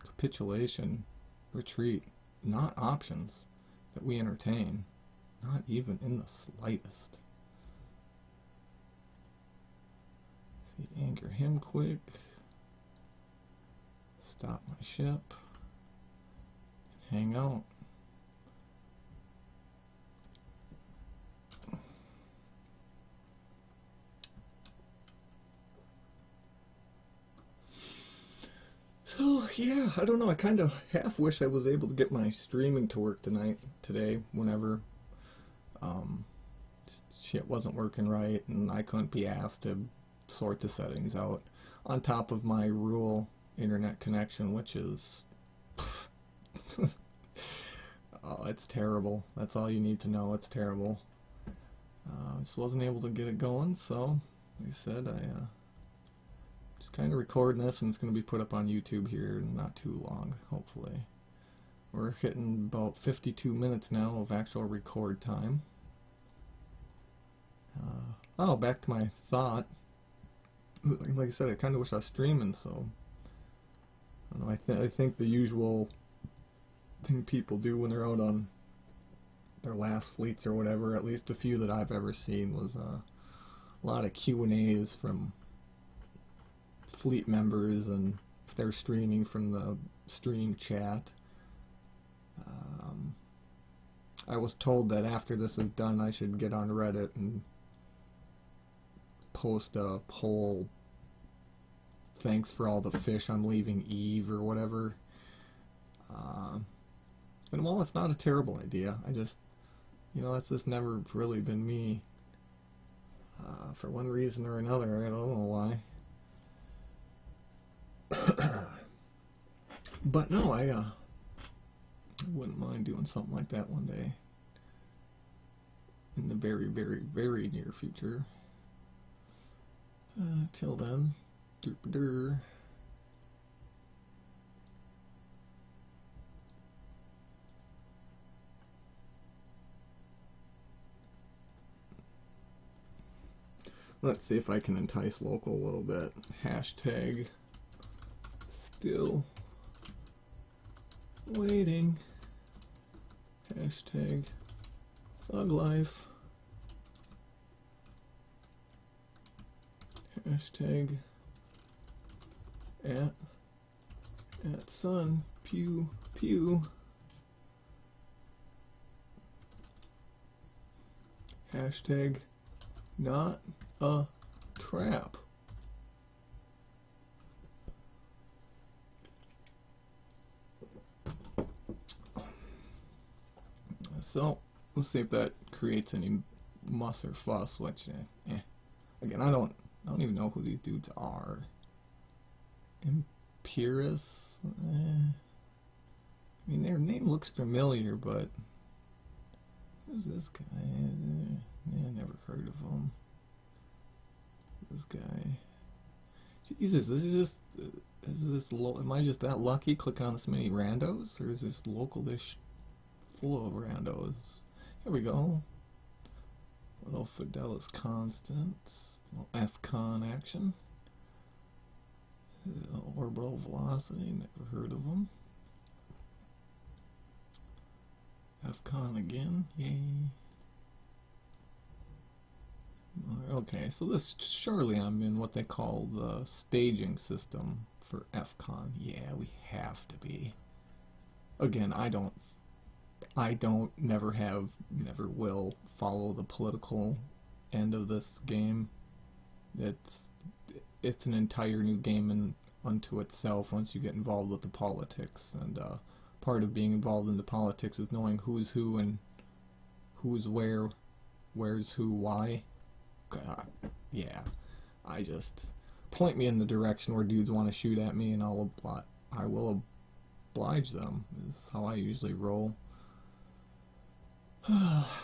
capitulation, retreat, not options that we entertain, not even in the slightest. Let's see, anchor him quick, stop my ship, hang out. So yeah, I don't know, I kind of half wish I was able to get my streaming to work today, whenever shit wasn't working right and I couldn't be asked to sort the settings out, on top of my rural internet connection, which is oh, it's terrible. That's all you need to know, it's terrible. I just wasn't able to get it going, so like I said, I just kind of recording this, and it's going to be put up on YouTube here in not too long, hopefully. We're hitting about 52 minutes now of actual record time. Oh, back to my thought. Like I said, I kind of wish I was streaming, so I don't know, I think the usual thing people do when they're out on their last fleets or whatever, at least a few that I've ever seen, was a lot of Q&As from fleet members, and if they're streaming from the stream chat. I was told that after this is done I should get on Reddit and post a whole thanks for all the fish I'm leaving Eve or whatever. And while it's not a terrible idea, I just, you know, that's just never really been me. For one reason or another, I don't know why. But no, I wouldn't mind doing something like that one day in the very, very, very near future. Till then, derp-a-der. Let's see if I can entice local a little bit. Hashtag still waiting. Hashtag thug life. Hashtag at sun pew pew. Hashtag not a trap. So let's see if that creates any muss or fuss. Which, again, I don't even know who these dudes are. Imperius. I mean, their name looks familiar, but who's this guy? Never heard of him. This guy. Jesus, this is just. Am I just that lucky clicking on this many randos, or is this local dish full of randos? Here we go. Little Fidelis Constants. Little F-Con action. Orbital Velocity, never heard of them. F-Con again, yay. Okay, so this, surely I'm in what they call the staging system for F-Con. Yeah, we have to be. Again, I I don't, never have, never will follow the political end of this game. It's it's an entire new game unto itself once you get involved with the politics. And part of being involved in the politics is knowing who's who and who's where, where's who, why. Yeah, I just point me in the direction where dudes want to shoot at me, and I will oblige them. Is how I usually roll.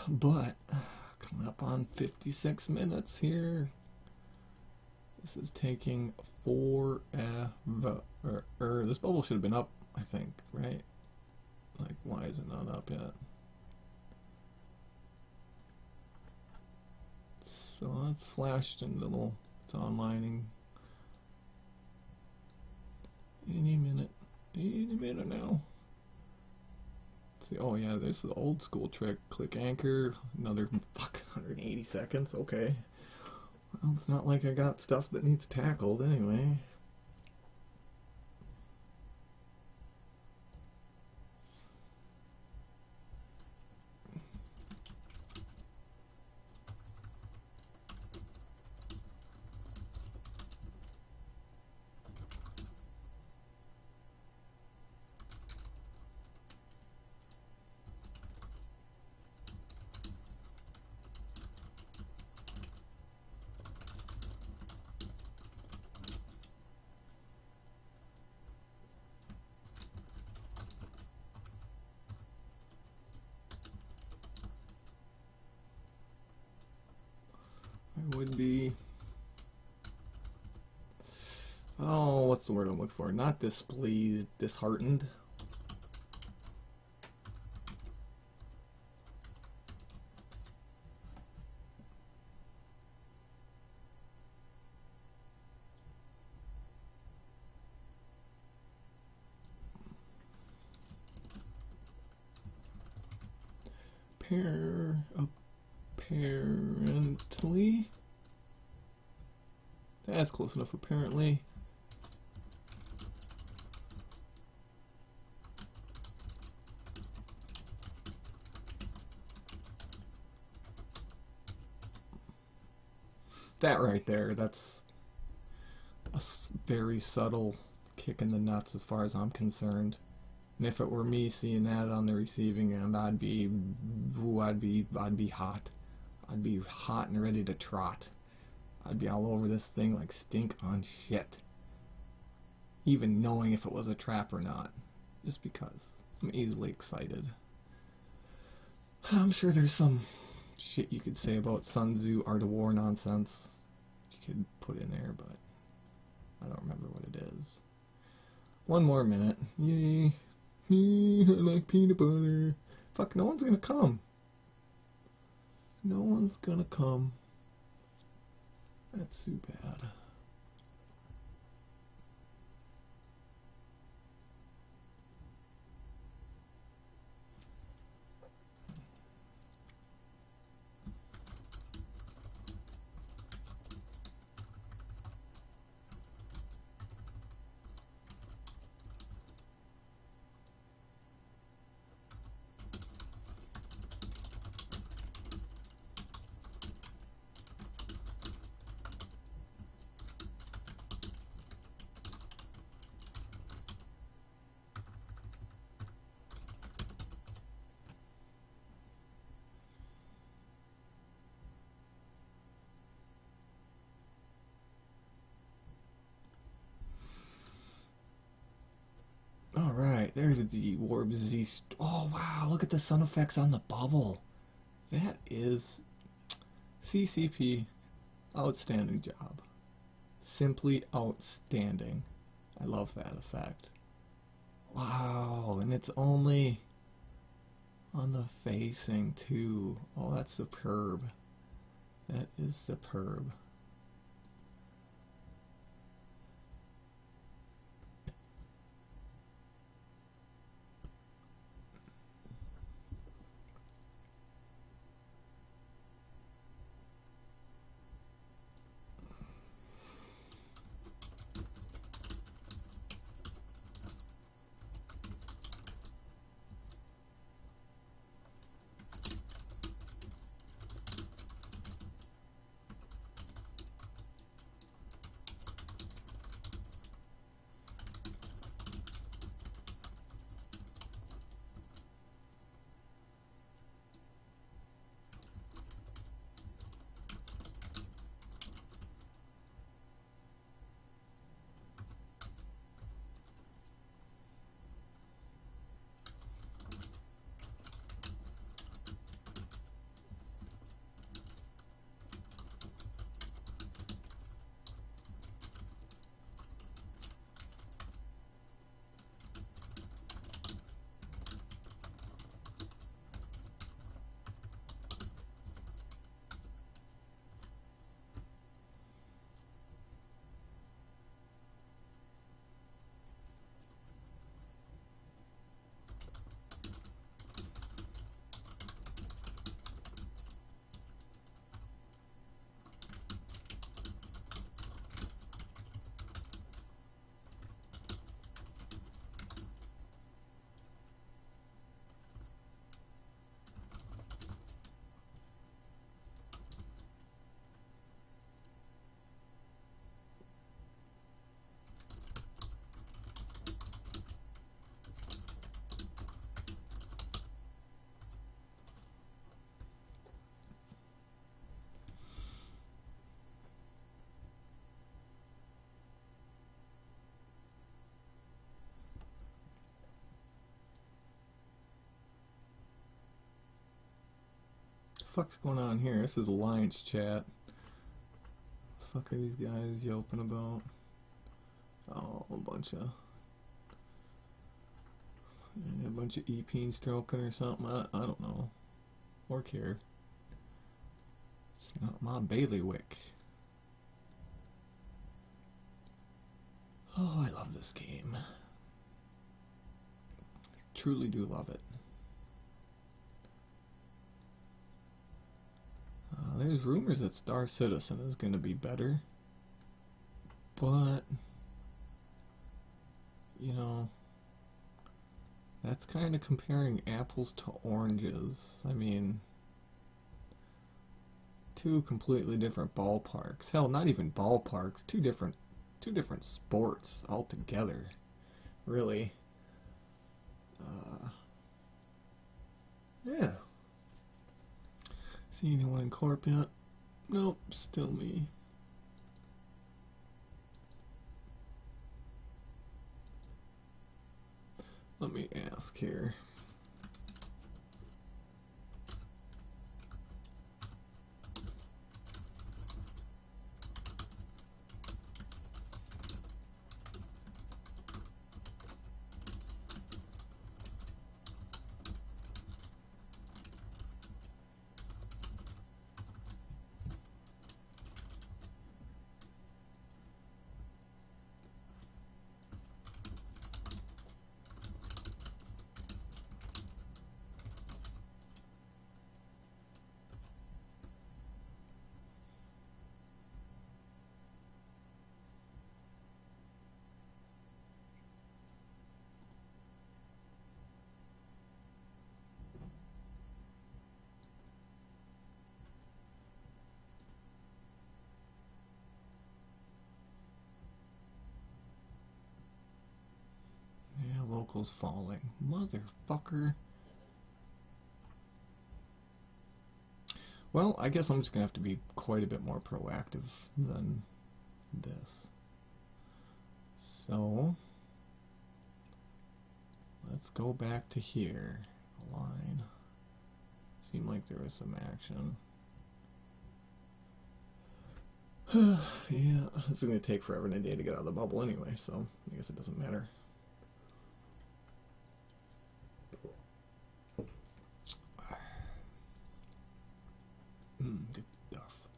But coming up on 56 minutes here. This is taking forever. This bubble should have been up, I think, right? Like, why is it not up yet? So that's flashed and it's onlining. Any minute now. Let's see, oh yeah, there's the old school trick. Click anchor, another 180 seconds, okay. Well, it's not like I got stuff that needs tackled anyway. Would be, oh, what's the word I'm looking for? Not displeased, disheartened. Apparently. That's close enough, apparently. That right there, that's a very subtle kick in the nuts as far as I'm concerned. And if it were me seeing that on the receiving end, I'd be hot. I'd be hot and ready to trot. I'd be all over this thing like stink on shit. Even knowing if it was a trap or not. Just because I'm easily excited. I'm sure there's some shit you could say about Sun Tzu Art of War nonsense you could put in there, but I don't remember what it is. One more minute. Yay. I like peanut butter. Fuck, no one's gonna come. No one's gonna come. That's too bad. Alright, there's the Warp Z. Oh wow, look at the sun effects on the bubble. That is CCP. Outstanding job. Simply outstanding. I love that effect. Wow, and it's only on the facing too. Oh, that's superb. That is superb. fuck's going on here? This is Alliance chat. The fuck are these guys yelping about? Oh, a bunch of e-peen stroking or something. I don't know. Or care. It's not my bailiwick. Oh, I love this game. Truly do love it. There's rumors that Star Citizen is going to be better. But, you know, that's kind of comparing apples to oranges. I mean, two completely different ballparks. Hell, not even ballparks. Two different sports altogether. Really. Yeah. See anyone in Corp yet? Nope, still me. Let me ask here. Locals falling. Motherfucker. Well, I guess I'm just gonna have to be quite a bit more proactive than this. So, let's go back to here. Line. Seemed like there was some action. Yeah, this is gonna take forever and a day to get out of the bubble anyway, so I guess it doesn't matter. Good stuff.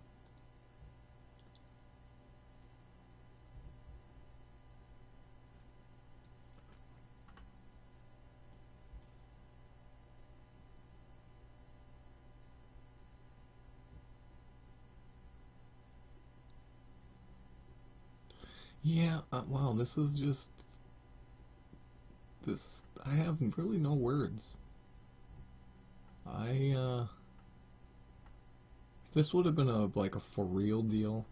Yeah, wow, this is just... I have really no words. If this would have been like a for real deal,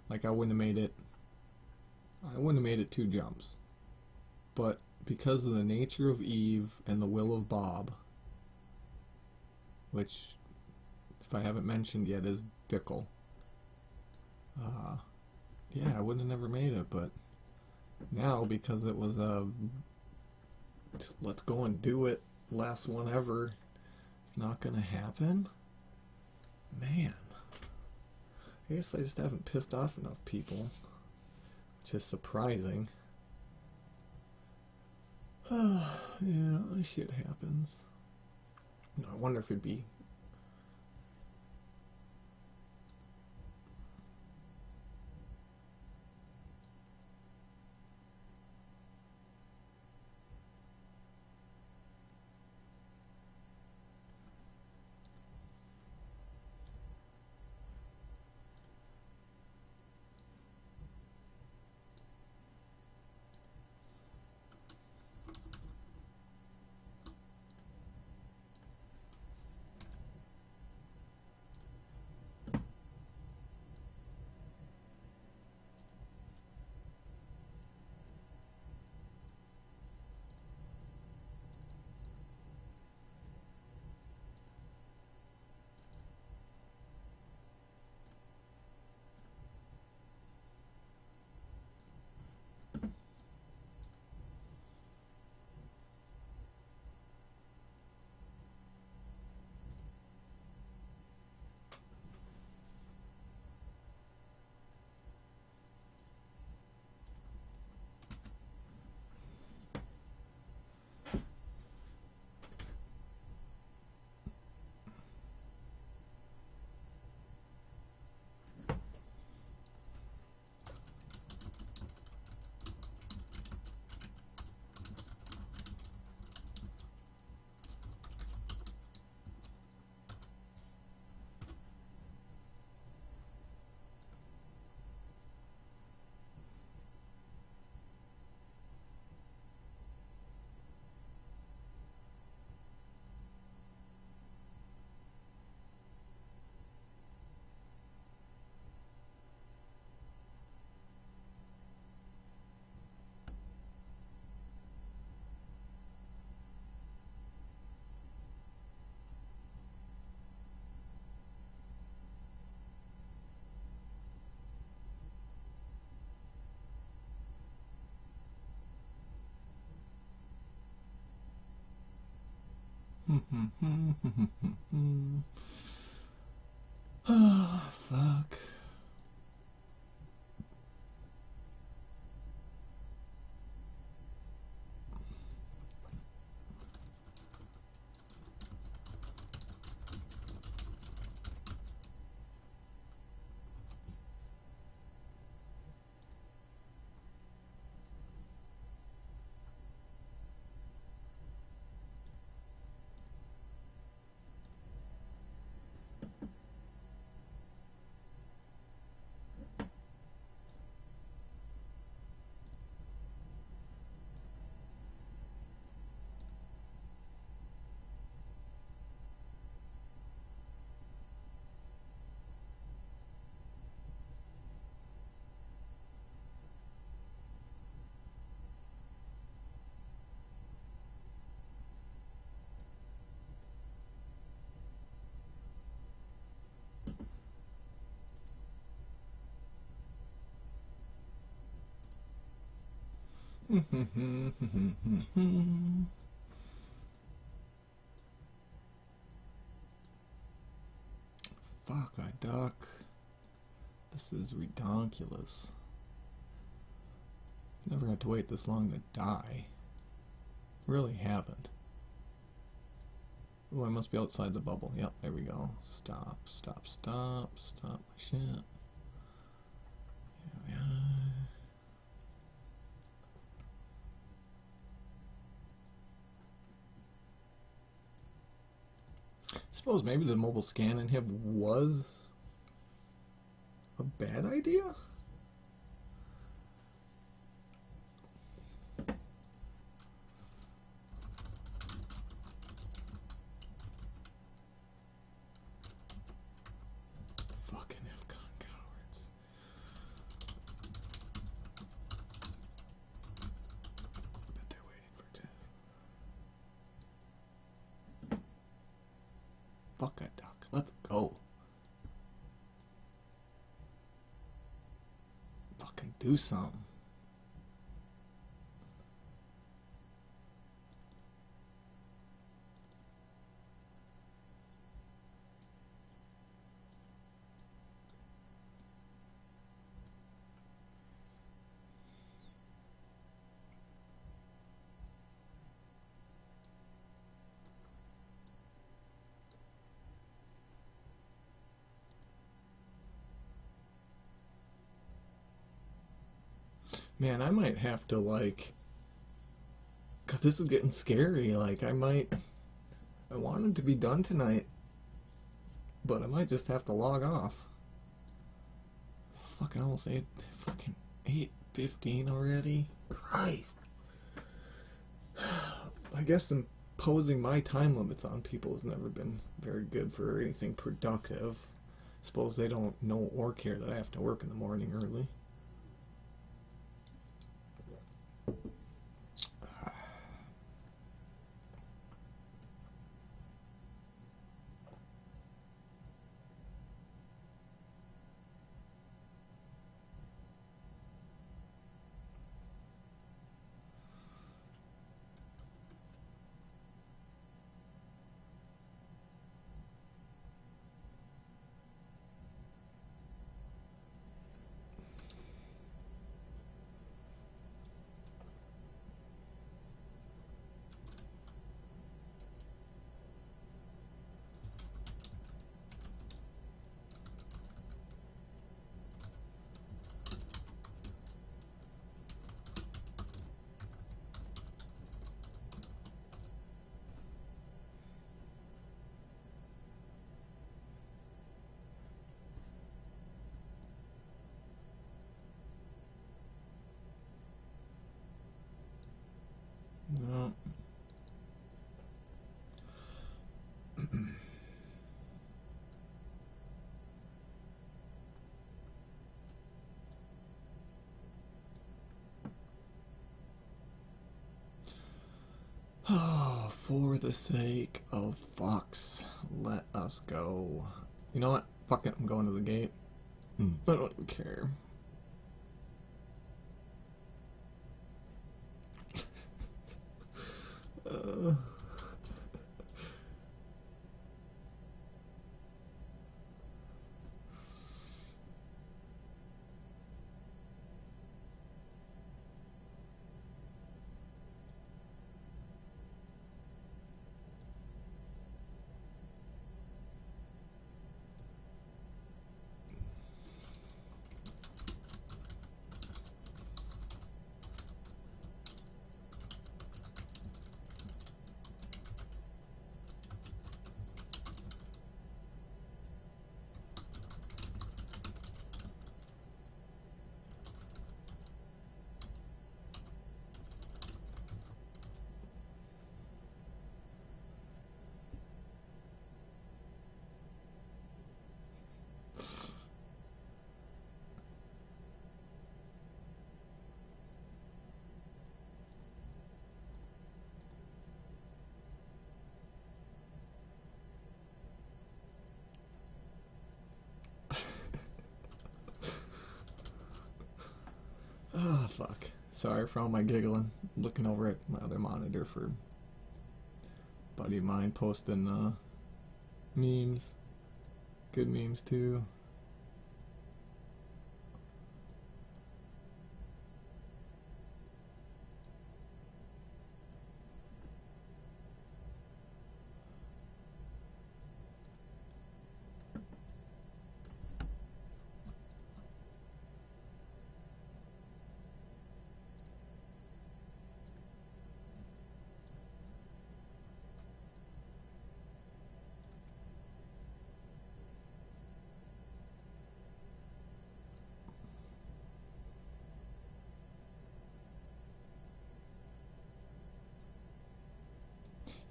like I wouldn't have made it 2 jumps. But because of the nature of Eve and the will of Bob, which, if I haven't mentioned yet, is fickle, yeah, I wouldn't have never made it. But now, because it was just let's go and do it, last one ever, it's not gonna happen. Man, I guess I just haven't pissed off enough people, which is surprising. Yeah, this shit happens. You know, I wonder if it'd be... Oh, fuck. Fuck, I duck. This is redonkulous. Never had to wait this long to die. Really haven't. Oh, I must be outside the bubble. Yep, there we go. Stop, stop, stop, stop my shit. Here we are. Suppose maybe the mobile scan inhib was a bad idea? Fucking Afghan cowards. I bet they're waiting for death. Fuck a duck. Let's go. Fucking do something. Man, I might have to, like... God, this is getting scary. Like, I wanted to be done tonight, but I might just have to log off. Fucking almost 8:15 already? Christ. I guess imposing my time limits on people has never been very good for anything productive. Suppose they don't know or care that I have to work in the morning early. No. Oh, for the sake of fucks, let us go. You know what? Fuck it, I'm going to the gate. I don't even care. fuck. Sorry for all my giggling. Looking over at my other monitor for a buddy of mine posting memes. Good memes too.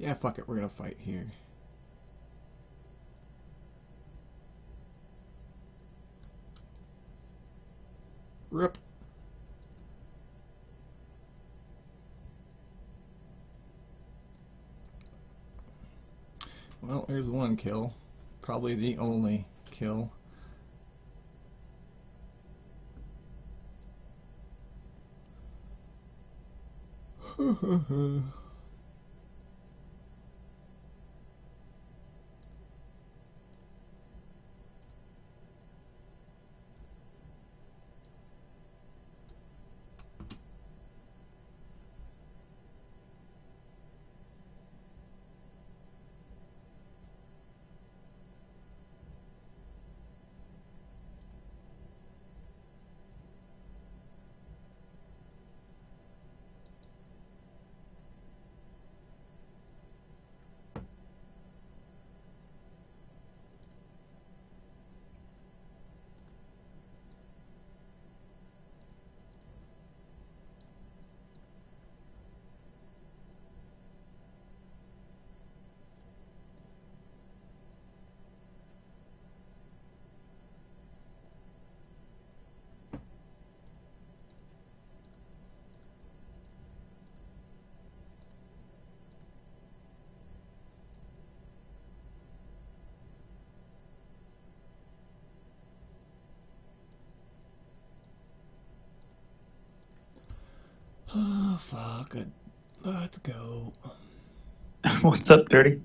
Yeah, fuck it, we're gonna fight here. Rip. Well, there's one kill. Probably the only kill. Oh, fuck it. Let's go. What's up, Dirty?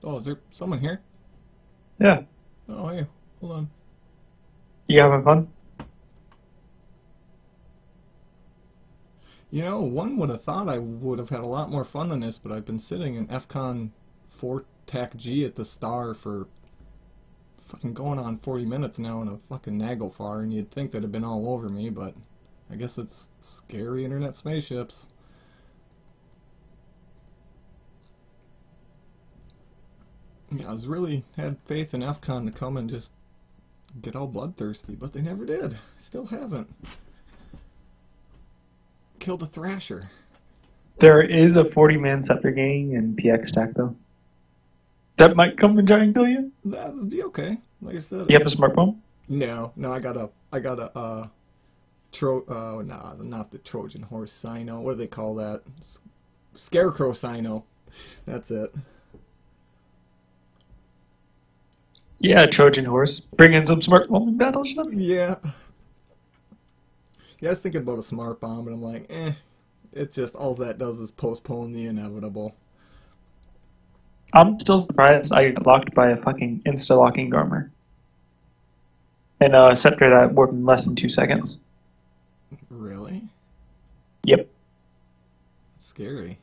Oh, is there someone here? Yeah. Oh, hey. Hold on. You having fun? You know, one would have thought I would have had a lot more fun than this, but I've been sitting in FCON 4 TAC G at the Star for fucking going on 40 minutes now in a fucking Naglfar, and you'd think that'd have been all over me, but I guess it's scary internet spaceships. Yeah, I was really had faith in FCON to come and just get all bloodthirsty, but they never did. Still haven't. Killed a Thrasher. There is a 40-man scepter gang in PX stack, though. That might come and try and kill you. That would be okay. Like I said. You have a smartphone? No, I got a not the Trojan horse Sino. What do they call that? Scarecrow Sino. That's it. Yeah, Trojan horse. Bring in some smartphone battleships. Yeah. Yeah, I was thinking about a smart bomb, and I'm like, it's just, all that does is postpone the inevitable. I'm still surprised I got locked by a fucking insta-locking Garmer. And a scepter that worked in less than 2 seconds. Really? Yep. That's scary.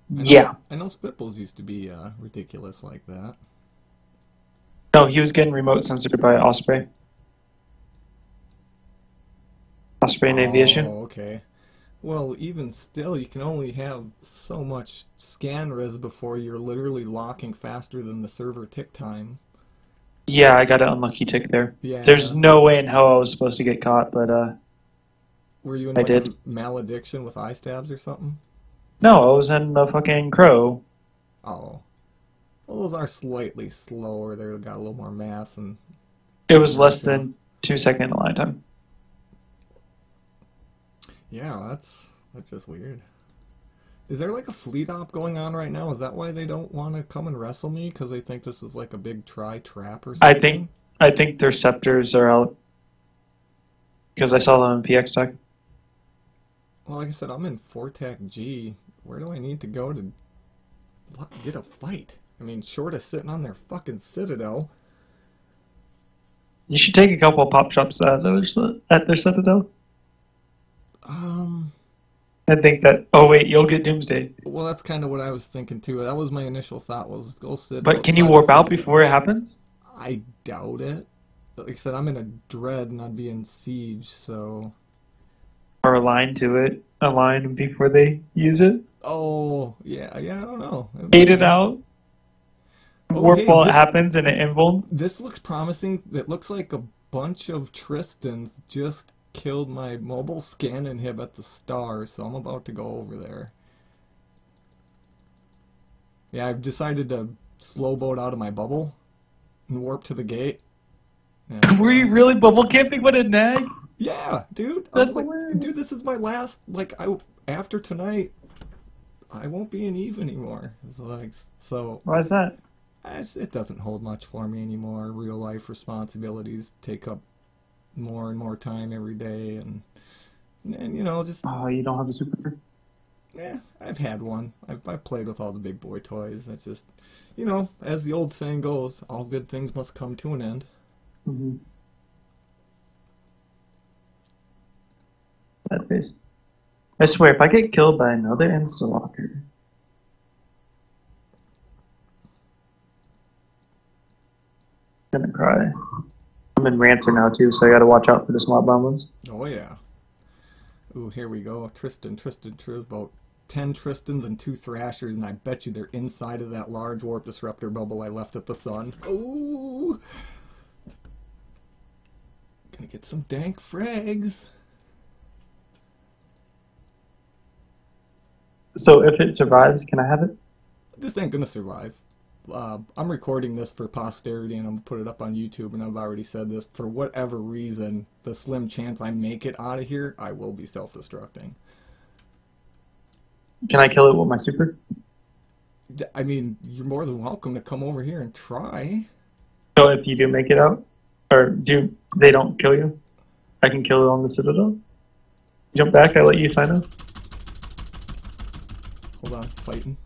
Yeah. I know Spitballs used to be ridiculous like that. No, he was getting remote censored by Osprey. Osprey and Aviation. Oh, okay. Well, even still, you can only have so much scan res before you're literally locking faster than the server tick time. Yeah, I got an unlucky tick there. Yeah. There's no way in hell I was supposed to get caught, but Were you in I like did. a malediction with eye stabs or something? No, I was in the fucking Crow. Oh. Well, those are slightly slower. They've got a little more mass and... It was less than 2 second line time. Yeah, that's just weird. Is there like a fleet op going on right now? Is that why they don't want to come and wrestle me? Because they think this is like a big trap or something? I think their scepters are out. because I saw them in PX Tech. Well, like I said, I'm in Fortac G. Where do I need to go to get a fight? I mean, short of sitting on their fucking Citadel. You should take a couple of pop shops at their Citadel. I think that. Oh wait, you'll get Doomsday. Well, that's kind of what I was thinking too. That was my initial thought, was go sit But can you outside warp the out city. before it happens? I doubt it. Like I said, I'm in a dread and I'd be in siege, so. Or align to it? Align before they use it? Oh, yeah, I don't know. Bait it out? Oh, Warp hey, while it happens and it invulns? this looks promising. It looks like a bunch of Tristans just killed my mobile scan inhib at the star, so I'm about to go over there. Yeah, I've decided to slow boat out of my bubble and warp to the gate. And, Were you really bubble camping? What a nag! yeah, dude. I was That's like, hilarious. dude, this is my last. Like, after tonight, I won't be in Eve anymore. It's like, so Why is that? it doesn't hold much for me anymore. Real life responsibilities take up more and more time every day, and you know, just Oh, you don't have a super. I've had one. I've played with all the big boy toys. It's just, you know, as the old saying goes, all good things must come to an end. Mm-hmm. That face. I swear, if I get killed by another insta-locker, I'm gonna cry. I'm in Rancer now too, so I gotta watch out for the small bombers. Oh yeah. Ooh, here we go. Tristan, about 10 Tristans and 2 Thrashers, and I bet you they're inside of that large warp disruptor bubble I left at the sun. Ooh! Gonna get some dank frags. So if it survives, can I have it? This ain't gonna survive. I'm recording this for posterity and I'm gonna put it up on YouTube, and I've already said this. For whatever reason, the slim chance I make it out of here, I will be self-destructing. Can I kill it with my super? I mean, you're more than welcome to come over here and try. So if you do make it out, or do they don't kill you, I can kill it on the Citadel. Jump back. I let you sign up. Hold on, fighting.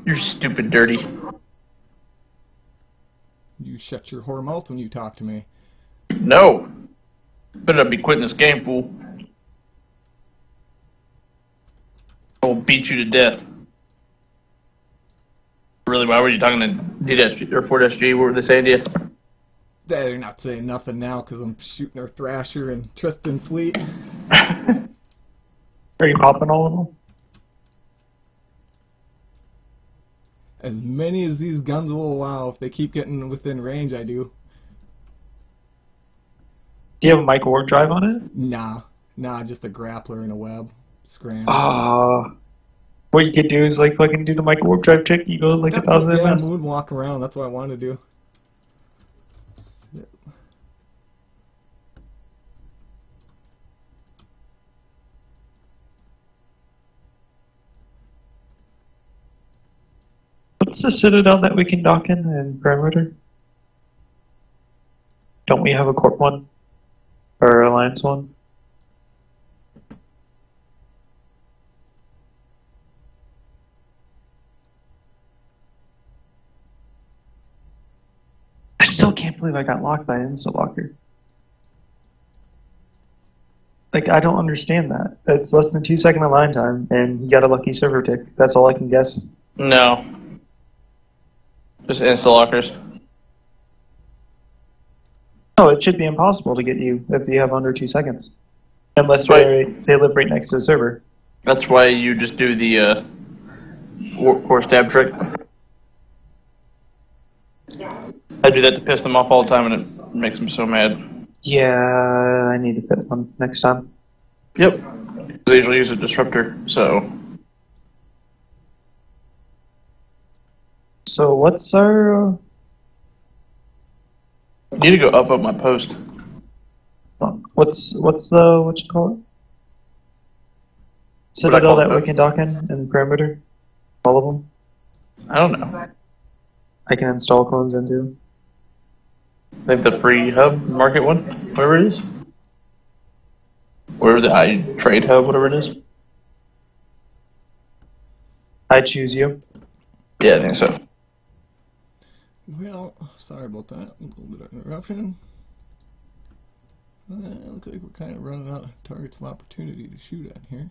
You're stupid, dirty. You shut your whore mouth when you talk to me. No. Better not be quitting this game, fool. I will beat you to death. Really, why were you talking to DSG or Fort SG? What were they saying to you? They're not saying nothing now because I'm shooting our Thrasher and Tristan Fleet. Are you popping all of them? As many as these guns will allow. If they keep getting within range, I do. Do you have a micro warp drive on it? Nah, just a grappler and a web. Scram. What you could do is like fucking do the micro warp drive trick. You go like That's 1,000 yeah, ms. moonwalk around. That's what I want to do. What's the Citadel that we can dock in perimeter? Don't we have a Corp one? Or Alliance one? I still can't believe I got locked by Insta Locker. Like, I don't understand that. It's less than 2 second align time, and you got a lucky server tick. That's all I can guess. No. Just insta-lockers. No, it should be impossible to get you if you have under 2 seconds. Unless Right. they live right next to the server. That's why you just do the core stab trick. I do that to piss them off all the time, and it makes them so mad. Yeah, I need to fit one next time. Yep. They usually use a disruptor, so. So what's our... You need to go up my post. What's the, what you call it? Citadel that we can dock in perimeter? All of them? I don't know. I can install clones into. I think the free hub market one, whatever it is. Or the I trade hub, whatever it is. I choose you. Yeah, I think so. Well, sorry about that. A little bit of interruption. Looks like we're kind of running out of targets of opportunity to shoot at here.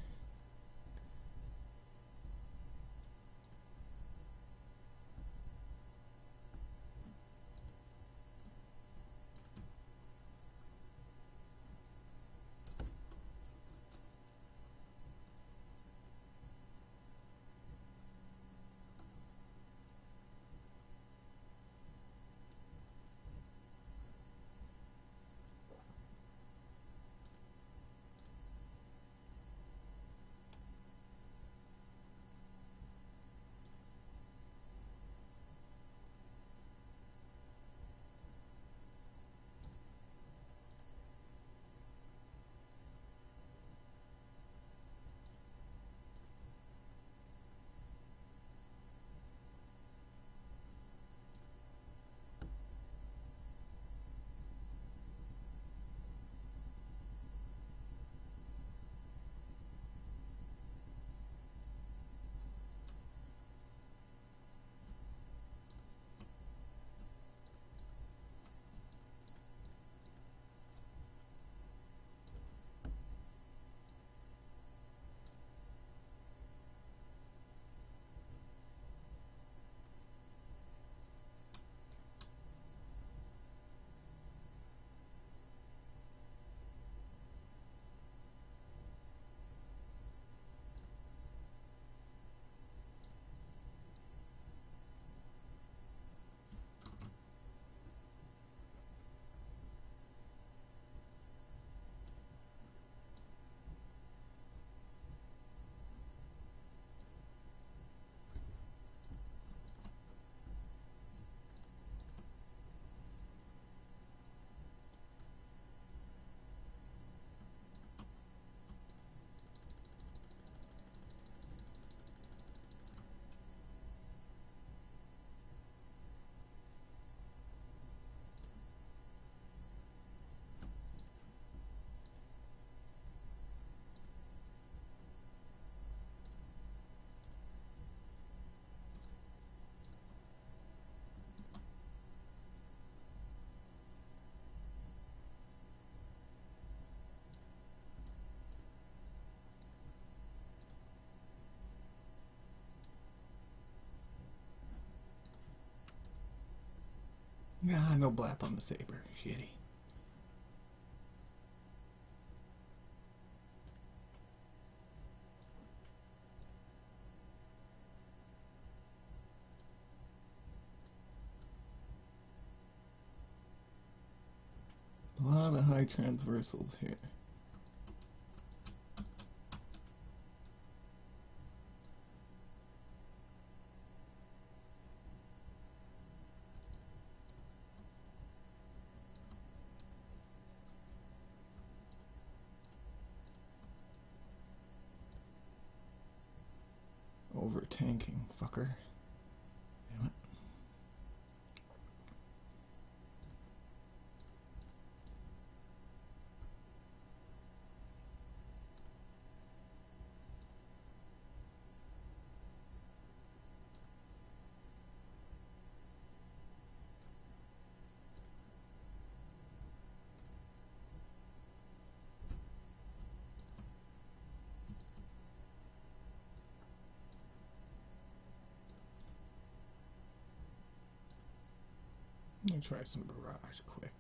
Ah, no blap on the saber. Shitty. A lot of high transversals here. Over tanking, fucker. Damn it. Let me try some barrage quick.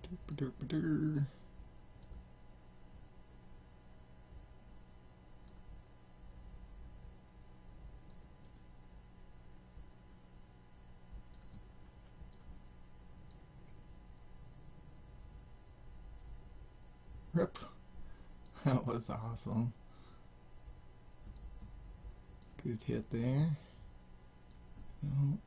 Derp-a-derp-a-der. Rip. That was awesome. Good hit there. No.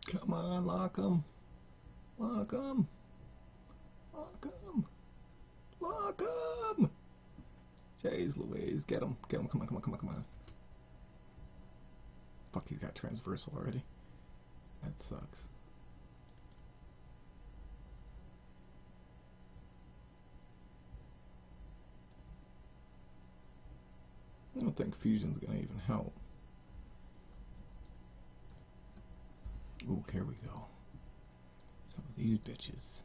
Come on, lock 'em. Lock 'em. Lock 'em. Lock 'em. Jeez Louise, get him. Get him. Come on, come on, come on, come on. Fuck, he's got transversal already. That sucks. I don't think fusion's gonna even help. Ooh, here we go. Some of these bitches.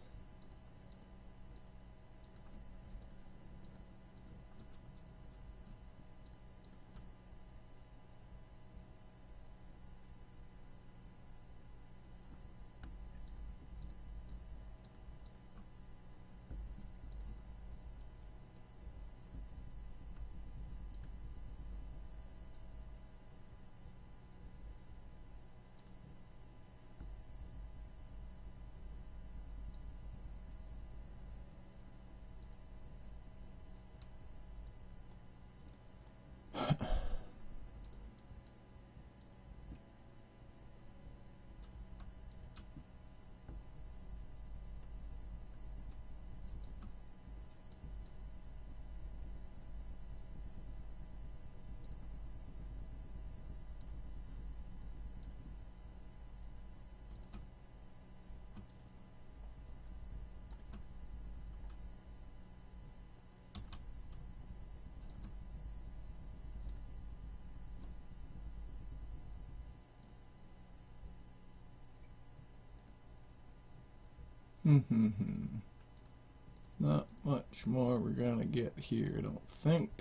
Not much more we're gonna get here, I don't think.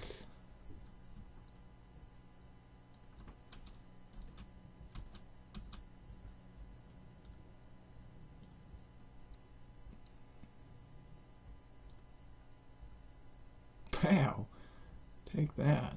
Wow. Take that.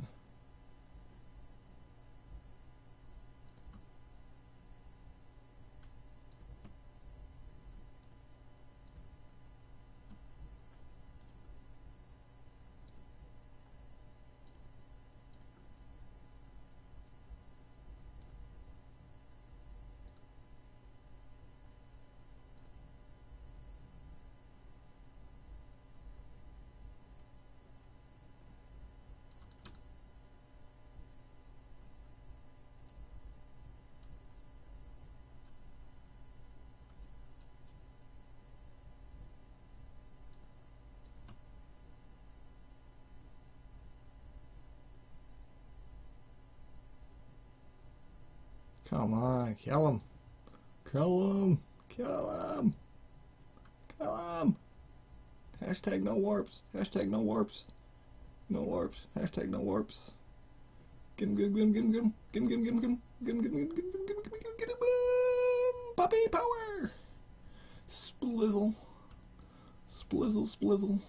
Come on, kill him. Kill him. Kill him. Kill him. Hashtag no warps. Hashtag no warps. No warps. Hashtag no warps. Get him, get him, get him, get him, get him, get him, get him, get him, get him, get him, get him, get him, get him, puppy power. Splizzle. Splizzle, splizzle.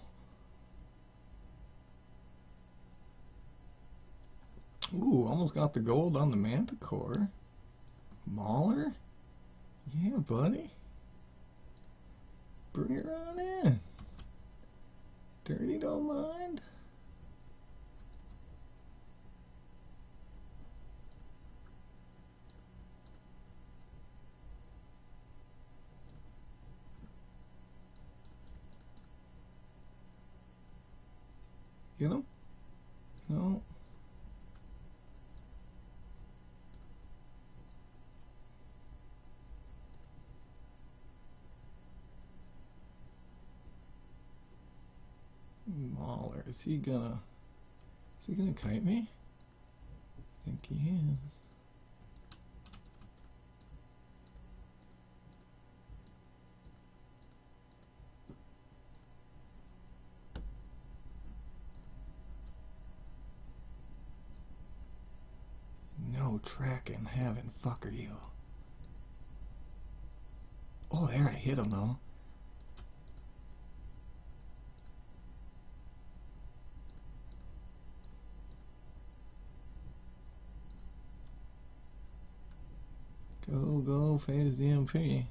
Ooh, almost got the gold on the Manticore. Mauler? Yeah, buddy. Bring her on in. Dirty don't mind. Get him? No. Mauler, is he gonna kite me? I think he is. No tracking heaven, fucker you. Oh, there I hit him though. Go, go, phase DMP.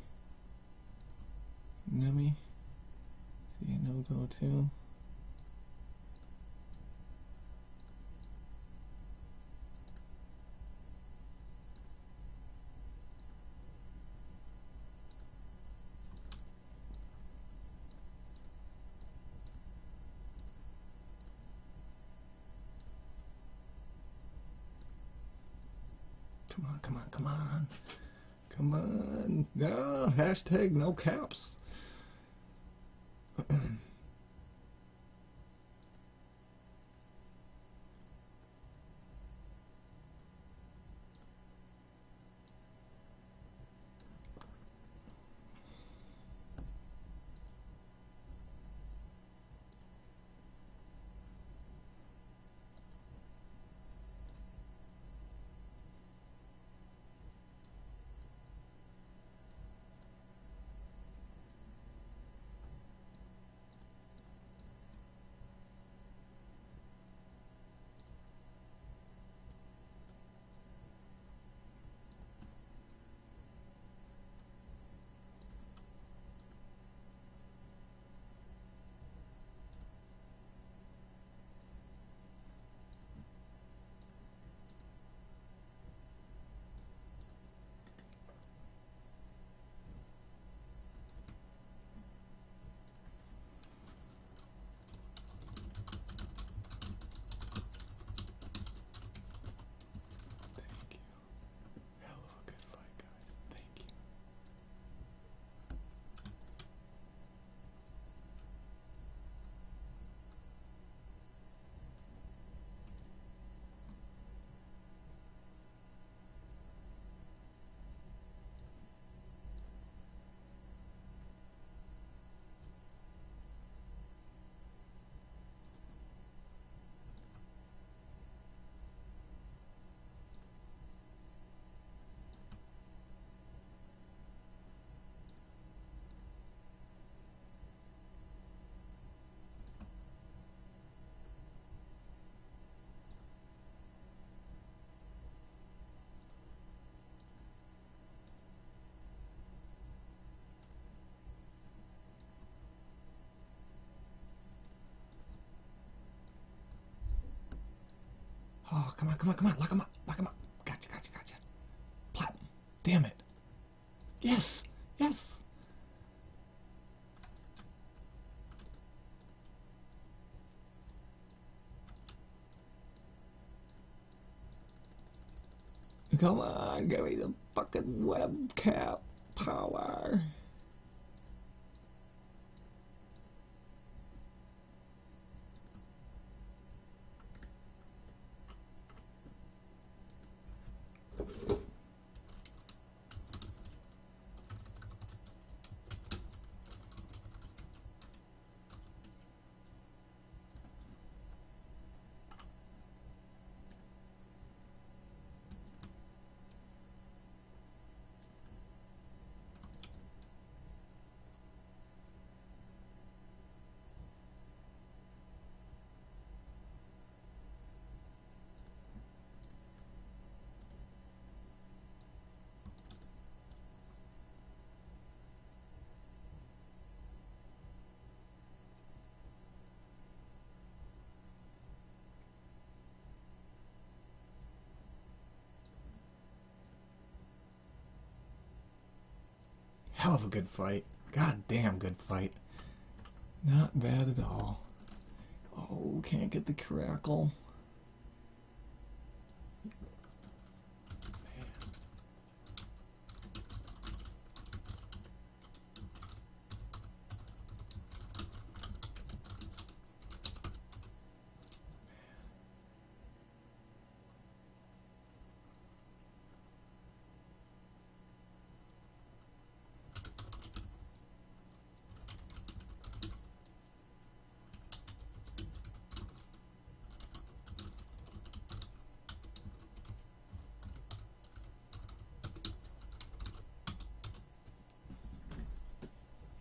Nummy. See, no go too. Come on, come on, come on. Come on. No, hashtag no caps. Oh, come on, come on, come on. Lock him up. Lock him up. Gotcha, gotcha, gotcha. Plop. Damn it. Yes. Yes. Come on, give me the fucking web cap power. Hell of a good fight. God damn good fight. Not bad at all. Oh, can't get the crackle.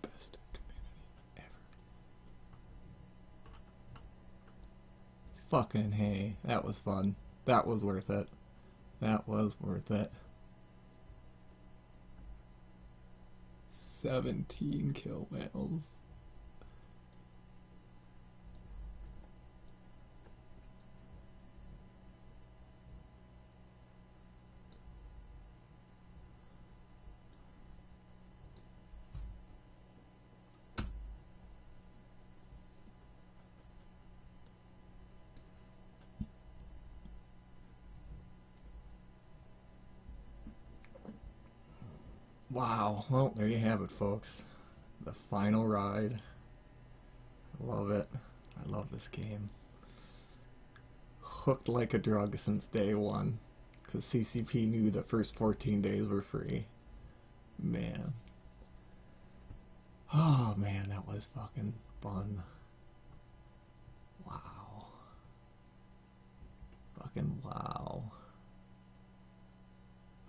Best community ever. Fucking hey, that was fun. That was worth it. That was worth it. 17 kill whales. Wow, well, there you have it, folks. The final ride. I love it. I love this game. Hooked like a drug since day one. Because CCP knew the first 14 days were free. Man. Oh, man, that was fucking fun. Wow. Fucking wow.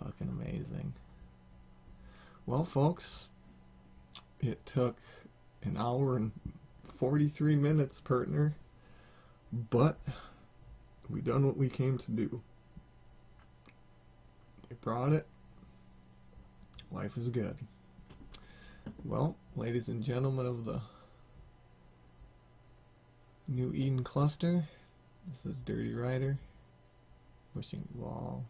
Fucking amazing. Well, folks, it took an hour and 43 minutes, partner, but we done what we came to do. They brought it. Life is good. Well, ladies and gentlemen of the New Eden Cluster, this is Dirty Rider, wishing you all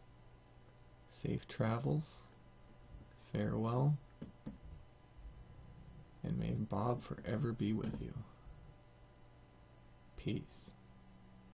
safe travels. Farewell, and may Bob forever be with you. Peace.